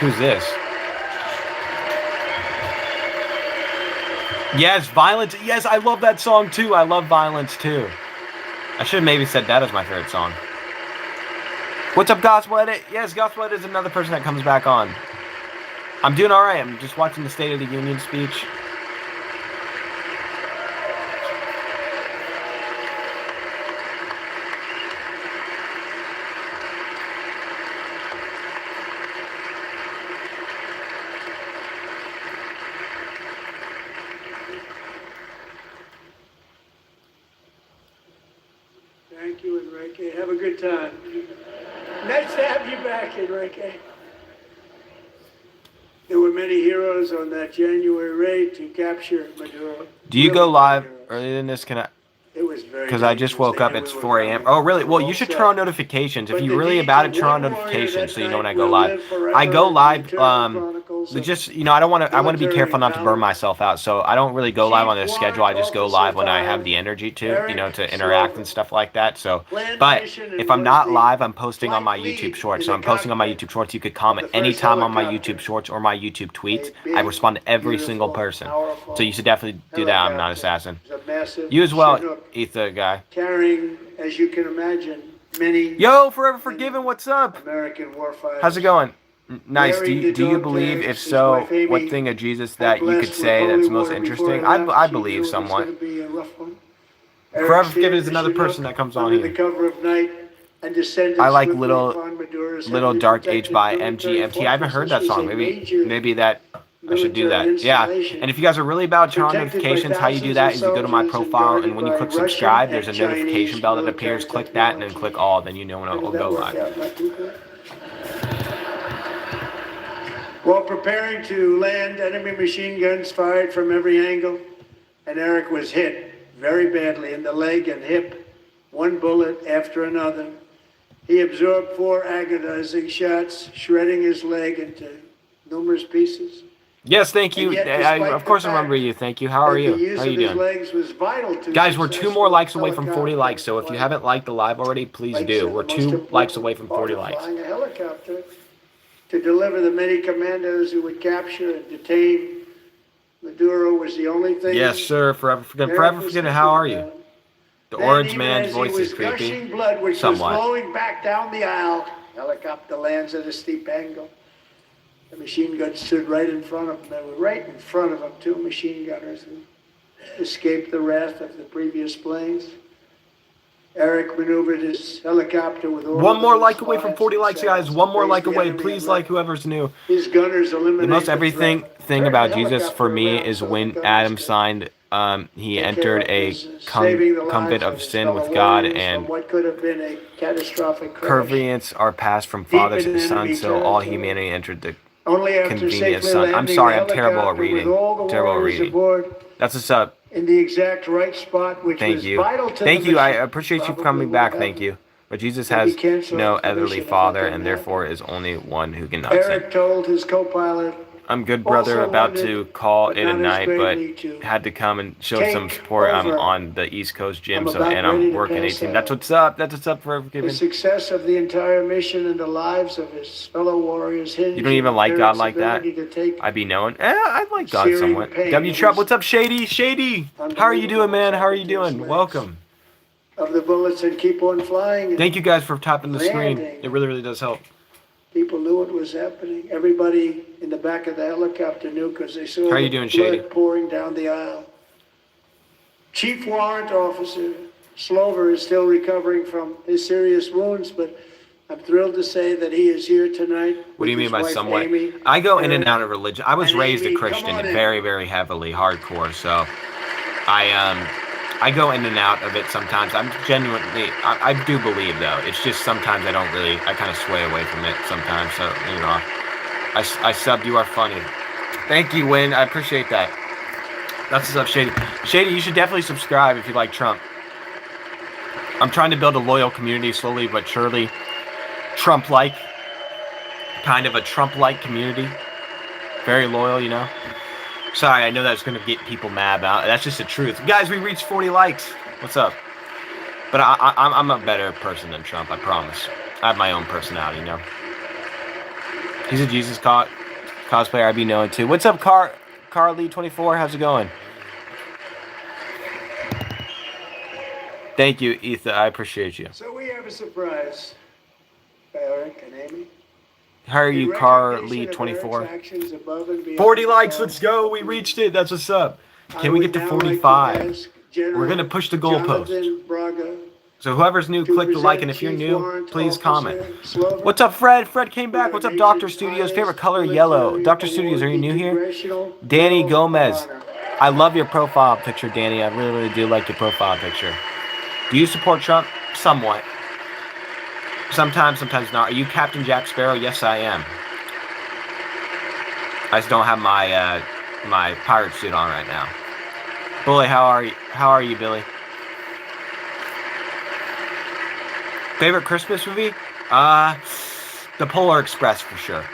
Who's this? Yes, Violence. Yes, I love that song too. I love Violence too. I should have maybe said that as my favorite song. What's up, Gospel Edit? Yes, Gospel Edit is another person that comes back on. I'm doing alright. I'm just watching the State of the Union speech. Thank you, Enrique. Have a good time. Nice to have you back, Enrique. There were many heroes on that January raid to capture Maduro. Do you go live earlier than this? Can I? It was very Because I just woke up. It's 4 a.m. Oh, really? Well, you should turn on notifications. If you're really about it, turn on notifications so you know when I go live. I go live. Just I don't want to. I want to be careful not to burn myself out. So I don't really go live on a schedule. I just go live when I have the energy to, to interact and stuff like that. So, but if I'm not live, I'm posting on my YouTube Shorts. So I'm posting on my YouTube Shorts. You could comment anytime on my YouTube Shorts or my YouTube tweets. I respond to every single person. So you should definitely do that. I'm not assassin. You as well, Ether guy. Carrying, as you can imagine, many. Yo, Forever Forgiven, what's up? American warfighters. How's it going? Nice. Do you believe? If so, what thing of Jesus that you could say that's most interesting? I believe somewhat. Forever Forgiven is another person that comes on here. I like Little Dark Age by MGMT. I haven't heard that song. Maybe that. I should do that. Yeah. And if you guys are really about turn on notifications, how you do that is you go to my profile, and when you click subscribe, there's a notification bell that appears. Click that, and then click all. Then you know when I'll go live. While preparing to land, enemy machine guns fired from every angle, and Eric was hit very badly in the leg and hip, one bullet after another. He absorbed 4 agonizing shots, shredding his leg into numerous pieces. Yes, thank you. Of course I remember you. Thank you. How are you? How are you doing? Guys, we're 2 more likes away from 40 likes, so if you haven't liked the live already, please do. We're 2 likes away from 40 likes. Flying a helicopter to deliver the many commandos who would capture and detain Maduro was the only thing. Yes, sir. Forever Forgiven. How are you? The orange man's voice is creepy. Blood, which somewhat. Was flowing back down the aisle. Helicopter lands at a steep angle. The machine guns stood right in front of them. They were right in front of them, 2 machine gunners who escaped the wrath of the previous planes. Eric maneuvered his helicopter with all 1 more like away from 40 likes, guys. 1 more like away. Please like whoever's new. His gunners eliminated the most everything thing about Jesus for me is when Adam signed he Take care entered of a business, saving the lives covenant of of his sin fellow with God, warriors and from what could have been a catastrophic crash. covenants are passed from Deep father in to son, enemy so all territory. humanity entered the Only after convenient safely son. I'm landing sorry, the I'm terrible at helicopter with reading. all the Terrible at warriors reading. aboard That's what's up. in the exact right spot, which Thank was you. vital to Thank the you. I mission. appreciate you Probably coming would back. have Thank you. But Jesus maybe has canceled no the earthly mission if that father, didn't and happen. therefore is only one who can not sin. Eric told his co-pilot, I'm good, brother. also About wanted, to call but it a not as night, but greatly, to had to come and show some take support. I'm over. on the East Coast gym, I'm so about and ready I'm to working pass 18. out. That's what's up. That's what's up for The giving. success of the entire mission and the lives of his fellow warriors hinged You don't even on like God Eric's like that? ability to take I'd be knowing. I like God searing somewhat. pain W in Trump, his what's up, Shady? Shady, how are you doing, man? How are you doing? Welcome. of the bullets and keep on flying. And Thank you guys for tapping the screen. landing. It really, really does help. People knew what was happening. Everybody in the back of the helicopter knew because they saw How are you the doing, blood Shady? pouring down the aisle. Chief Warrant Officer Slover is still recovering from his serious wounds, but I'm thrilled to say that he is here tonight. What do you with mean his by wife, somewhat? Amy, I go in and Eric, out of religion. I was and raised a Amy, come Christian, on in. very, very heavily, hardcore. So I go in and out of it sometimes. I'm genuinely, I do believe though. It's just sometimes I don't really, I kind of sway away from it sometimes. So you know, I subbed. You are funny. Thank you, Win. I appreciate that. That's what's up, Shady. Shady, you should definitely subscribe if you like Trump. I'm trying to build a loyal community slowly but surely. Trump-like. Kind of a Trump-like community. Very loyal, you know. Sorry, I know that's going to get people mad about it. That's just the truth. Guys, we reached 40 likes. What's up? But I'm a better person than Trump, I promise. I have my own personality, you know. He's a Jesus cosplayer I'd be known too. What's up, Carly24? How's it going? Thank you, Etha. I appreciate you. So we have a surprise for Eric and Amy. How are you, Carly24? 40 likes, let's go. We reached it. That's what's up. Can we get to 45? We're going to push the goalpost. So whoever's new, click the like, and if you're new, please comment. What's up, Fred? Fred came back. What's up, Dr. Studios? Favorite color, yellow. Dr. Studios, are you new here? Danny Gomez. I love your profile picture, Danny. I really, really do like your profile picture. Do you support Trump? Somewhat. Sometimes, sometimes not. Are you Captain Jack Sparrow? Yes, I am. I just don't have my my pirate suit on right now. Bully, how are you? How are you, Billy? Favorite Christmas movie? The Polar Express for sure.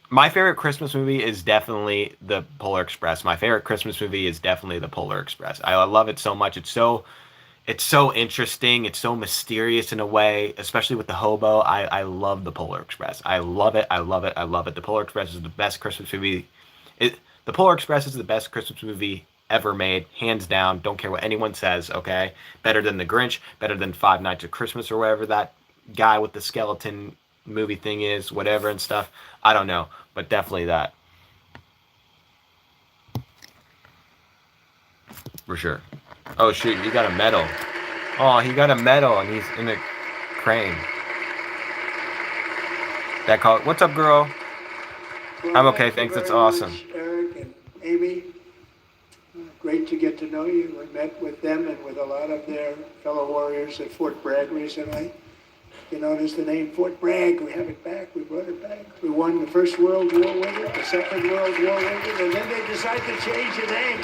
My favorite Christmas movie is definitely The Polar Express. My favorite Christmas movie is definitely The Polar Express. I love it so much. It's so interesting. It's so mysterious in a way, especially with the hobo. I love The Polar Express. I love it. I love it. I love it. The Polar Express is the best Christmas movie. The Polar Express is the best Christmas movie ever made, hands down. Don't care what anyone says, okay? Better than The Grinch, better than Five Nights at Christmas or whatever that guy with the skeleton movie thing is, whatever and stuff. I don't know, but definitely that. For sure. Oh shoot, you got a medal. Oh, he got a medal and he's in a crane. That call. What's up, girl? I'm okay, thanks. That's awesome. Eric and Amy, great to get to know you. I met with them and with a lot of their fellow warriors at Fort Bragg recently. You notice the name Fort Bragg. We have it back. We brought it back. We won the First World War with it, the Second World War with it, and then they decided to change the name.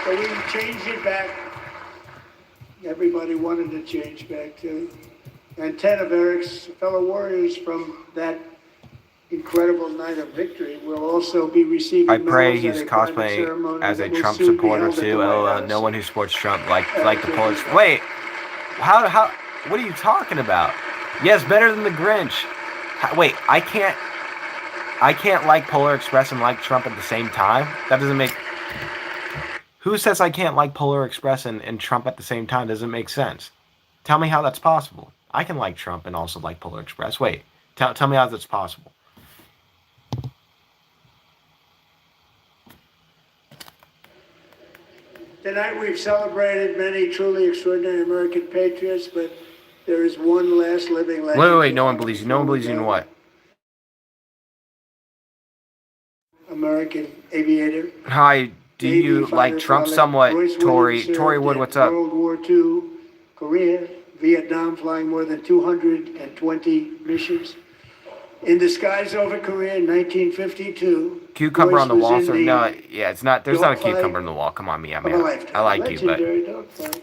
So we changed it back. Everybody wanted to change back too. And 10 of Eric's fellow warriors from that incredible night of victory will also be receiving I pray medals he's at a private cosplaying ceremony as a that will Trump soon be supporter held at the too. White LOL. House. No one who supports Trump like the Polish. Wait, how? What are you talking about? Yes, better than the Grinch. Wait, I can't like Polar Express and like Trump at the same time. That doesn't make. Who says I can't like Polar Express and Trump at the same time? Doesn't make sense. Tell me how that's possible. I can like Trump and also like Polar Express. Wait, tell me how that's possible. Tonight we've celebrated many truly extraordinary American patriots, but there is one last living legend. Wait, no one believes you. No one believes you in what? American aviator. Hi, Do you like Trump somewhat, Tory? Tory Wood, what's up? World War II, Korea, Vietnam, flying more than 220 missions. In disguise over Korea in 1952. Cucumber on the wall, sir? No, the yeah, it's not. There's not a dogfight cucumber on the wall. Come on, Mia, of a man. lifetime. I like you, but Legendary dogfight.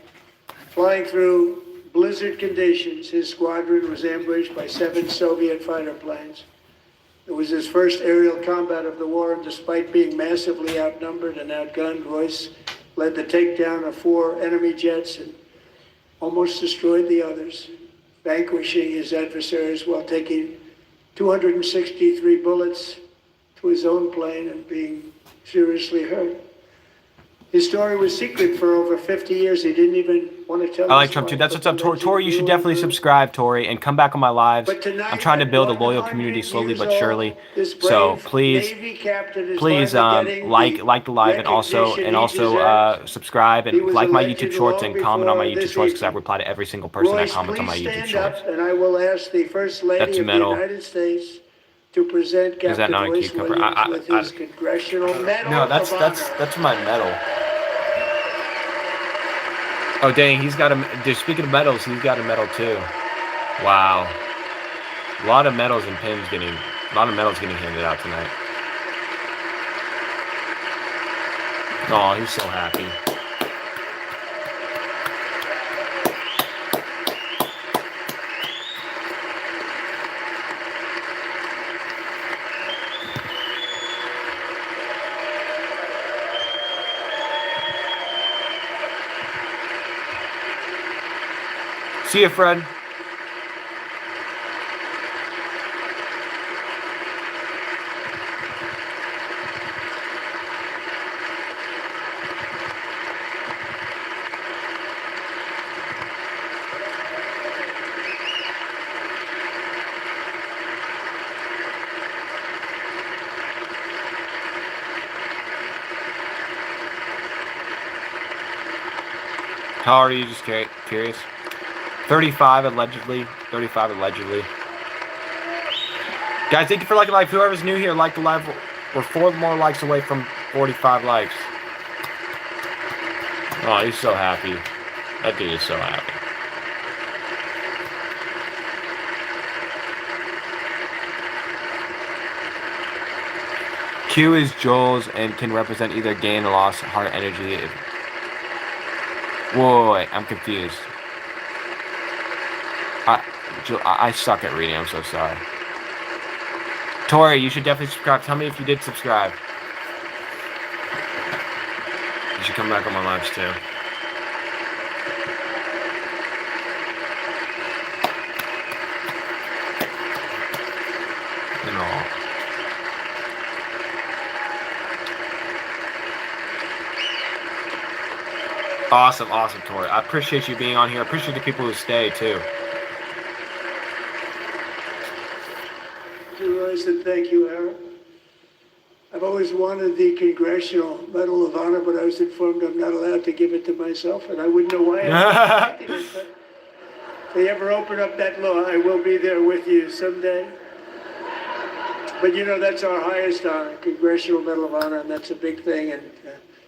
Flying through blizzard conditions, his squadron was ambushed by 7 Soviet fighter planes. It was his first aerial combat of the war, and despite being massively outnumbered and outgunned, Royce led the takedown of 4 enemy jets and almost destroyed the others, vanquishing his adversaries while taking 263 bullets to his own plane and being seriously hurt. His story was secret for over 50 years. He didn't even want to tell I like his Trump too. wife, That's but what's up, the Tori. legend Tori, you should grew definitely and grew. subscribe, Tori, and come back on my lives. But tonight, I'm trying to build a loyal 100 community slowly years but old, surely. this So brave please, Navy captain is please finally getting like the live and also recognition he deserves. subscribe He and was like my elected YouTube shorts long and comment on my before YouTube this shorts because I evening. reply to every single person that Royce, comments on my please YouTube stand shorts. up, and I will ask the First Lady That's of metal. the United States to present Is Captain that not a Royce cucumber? Williams with his Congressional Medal No, of that's Honor. my medal. Oh dang, he's got a. Dude, speaking of medals, he's got a medal too. Wow, a lot of medals and pins getting, a lot of medals getting handed out tonight. Oh, he's so happy. See you, Fred. How old are you? Just curious. 35 allegedly. 35 allegedly. Guys, thank you for liking the live. Whoever's new here, like the live. We're 4 more likes away from 45 likes. Oh, he's so happy. That dude is so happy. Q is Joel's and can represent either gain or loss heart energy. Whoa, wait, I'm confused. I suck at reading. I'm so sorry. Tori, you should definitely subscribe. Tell me if you did subscribe. You should come back on my lives too. And all. Awesome, Tori. I appreciate you being on here. I appreciate the people who stay too. Royce, and thank you, Aaron. I've always wanted the Congressional Medal of Honor, but I was informed I'm not allowed to give it to myself, and I wouldn't know why I'm taking it. But if they ever open up that law, I will be there with you someday. But you know, that's our highest honor, Congressional Medal of Honor, and that's a big thing, and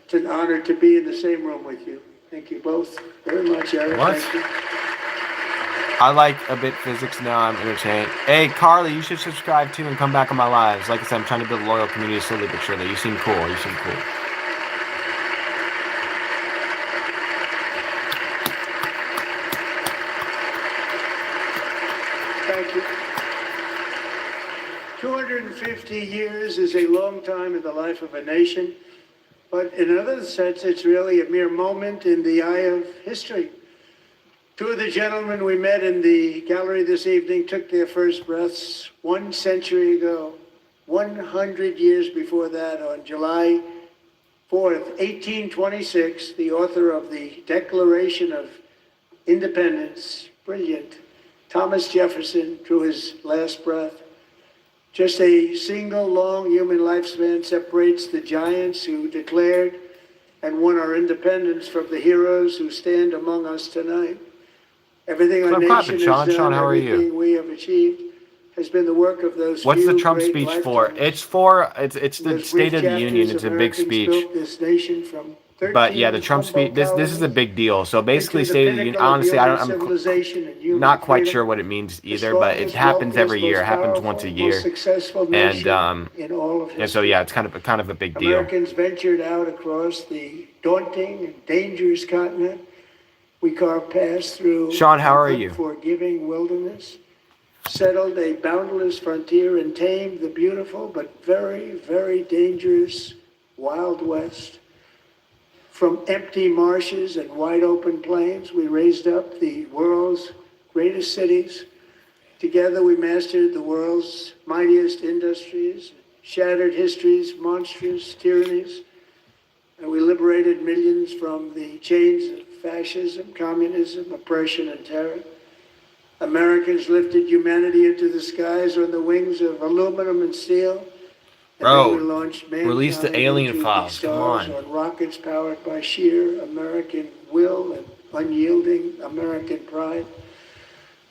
it's an honor to be in the same room with you. Thank you both very much, Aaron. What? Thank you. I like a bit physics now. I'm entertained. Hey, Carly, you should subscribe too and come back on my lives. Like I said, I'm trying to build a loyal community slowly but surely. You seem cool. You seem cool. Thank you. 250 years is a long time in the life of a nation, but in another sense, it's really a mere moment in the eye of history. 2 of the gentlemen we met in the gallery this evening took their first breaths 1 century ago, 100 years before that, on July 4th, 1826, the author of the Declaration of Independence, brilliant, Thomas Jefferson, drew his last breath. Just a single long human lifespan separates the giants who declared and won our independence from the heroes who stand among us tonight. Everything our nation has done, Sean, how are you? everything we have achieved, has been the work of those What's the few Trump great speech for? lifetimes. It's In the those brief State of the Union. chapters, It's a big Americans speech. built this nation from But yeah, 13 the Trump humble speech. This is a colonies big deal. So basically, into the State of the Union. pinnacle of Honestly, I human don't. civilization and human Not quite sure freedom, what it means the either, but it strongest, happens wealthiest, every year. most It happens once powerful, a most year, successful and nation in all of and so history. yeah, it's kind of a big deal. Americans ventured out across the daunting and dangerous continent. We carved paths through Sean, how are an you? unforgiving wilderness, settled a boundless frontier, and tamed the beautiful but very, very dangerous Wild West. From empty marshes and wide open plains, we raised up the world's greatest cities. Together we mastered the world's mightiest industries, shattered history's monstrous tyrannies, and we liberated millions from the chains of fascism, communism, oppression, and terror. Americans lifted humanity into the skies on the wings of aluminum and steel. And Bro, then we launched release the mankind alien into files. the Come stars on. rockets powered by sheer American will and unyielding American pride.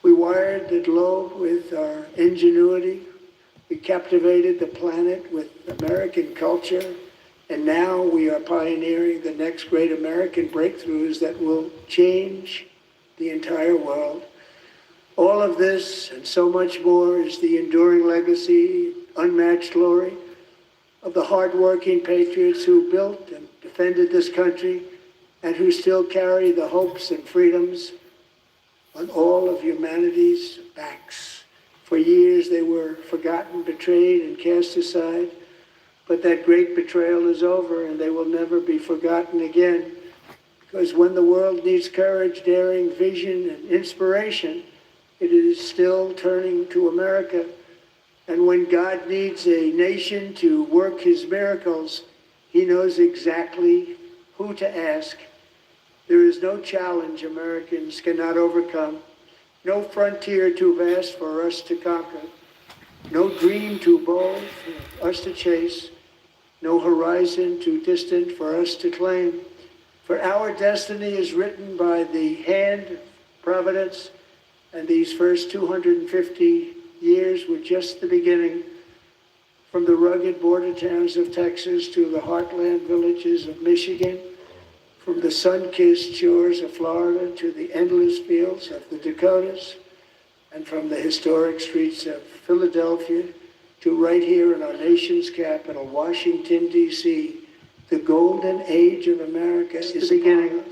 We wired the globe with our ingenuity. We captivated the planet with American culture. And now we are pioneering the next great American breakthroughs that will change the entire world. All of this and so much more is the enduring legacy, unmatched glory of the hardworking patriots who built and defended this country and who still carry the hopes and freedoms on all of humanity's backs. For years they were forgotten, betrayed, and cast aside. But that great betrayal is over, and they will never be forgotten again. Because when the world needs courage, daring, vision, and inspiration, it is still turning to America. And when God needs a nation to work his miracles, he knows exactly who to ask. There is no challenge Americans cannot overcome, no frontier too vast for us to conquer, no dream too bold for us to chase, no horizon too distant for us to claim. For our destiny is written by the hand of providence, and these first 250 years were just the beginning. From the rugged border towns of Texas to the heartland villages of Michigan, from the sun-kissed shores of Florida to the endless fields of the Dakotas, and from the historic streets of Philadelphia to right here in our nation's capital, Washington, D.C., the golden age of America is beginning.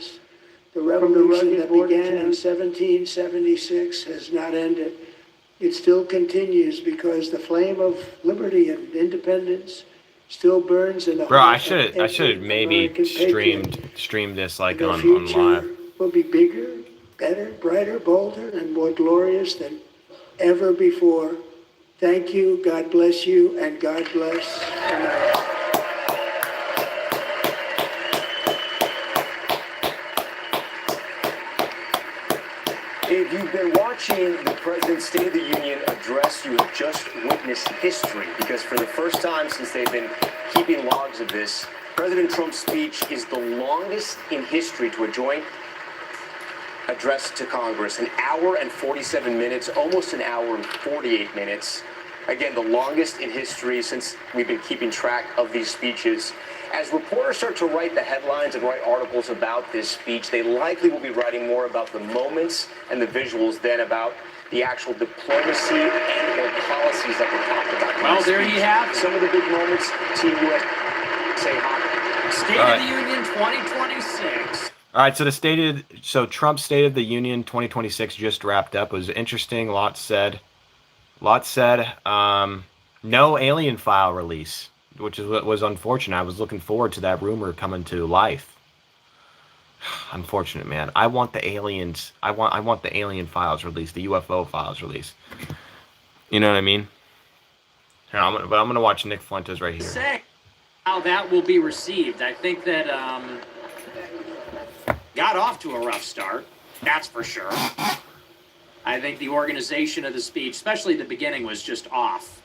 The revolution that began in 1776 has not ended. It still continues because the flame of liberty and independence still burns in the Bro, heart of I should every have maybe American patriot. streamed this like And the on future live. will be bigger, better, brighter, bolder, and more glorious than ever before. Thank you, God bless you, and God bless America. If you've been watching the President's State of the Union address, you have just witnessed history, because for the first time since they've been keeping logs of this, President Trump's speech is the longest in history to a joint address to Congress. An hour and 47 minutes, almost an hour and 48 minutes. Again, the longest in history since we've been keeping track of these speeches. As reporters start to write the headlines and write articles about this speech, they likely will be writing more about the moments and the visuals than about the actual diplomacy and or policies that were talked about. Well, there you have it. Some of the big moments, Team USA hockey. State of the Union 2026. All right, so Trump's State of the Union 2026 just wrapped up. It was interesting. Lots said. No alien file release, which is what was unfortunate. I was looking forward to that rumor coming to life. Unfortunate, man. I want the aliens. I want the alien files released, the UFO files released. You know what I mean? Here, I'm gonna watch Nick Fuentes right here. Say how that will be received. I think that got off to a rough start. That's for sure. I think the organization of the speech, especially the beginning, was just off.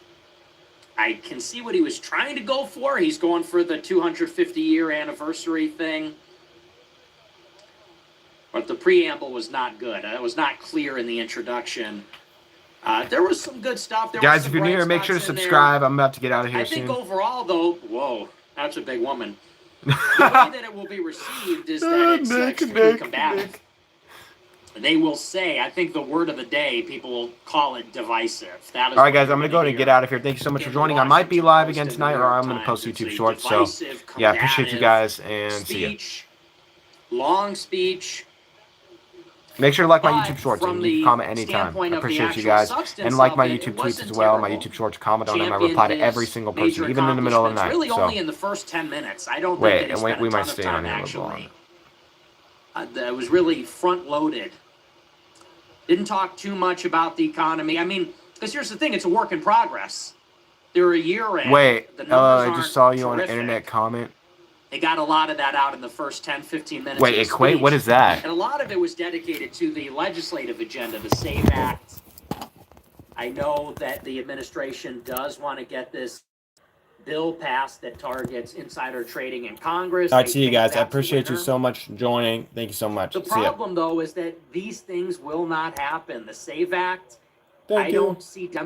I can see what he was trying to go for. He's going for the 250-year anniversary thing. But the preamble was not good. It was not clear in the introduction. There was some good stuff. There Guys, was if some you're new bright here, make sure to spots in there. subscribe. I'm about to get out of here I think soon. overall, though, whoa, that's a big woman. The way that it will be received is that it's extremely combative. They will say, I think the word of the day, people will call it divisive. That is All right, guys, I'm going to go ahead and get out of here. Thank you so much for joining. I might be live again tonight, or I'm going to post YouTube shorts. So, yeah, appreciate you guys, and see ya. Long speech. Make sure to like my But YouTube shorts, from and you can the comment anytime. standpoint I of the appreciate you actual guys. substance And like of my it, YouTube it tweets wasn't as well. My terrible. YouTube shorts, comment on them. I Champion reply to his every single person, major even in the middle of the night. accomplishments, really only So, in the first 10 minutes. I don't wait, think that he and spent we a might ton of stay time on here a little actually. longer. That was really front-loaded. Didn't talk too much about the economy. I mean, because here's the thing, it's a work in progress. They're a year in. Wait, The numbers I just aren't saw you on an terrific. internet comment. They got a lot of that out in the first 10, 15 minutes Wait, of the equate? speech. What is that? And a lot of it was dedicated to the legislative agenda, the SAVE Act. I know that the administration does want to get this bill passed that targets insider trading in Congress. All right, They see you think guys. I that's the appreciate you winner. so much for joining. Thank you so much. The See ya. problem, though, is that these things will not happen. The SAVE Act, Thank I you. don't see Democrats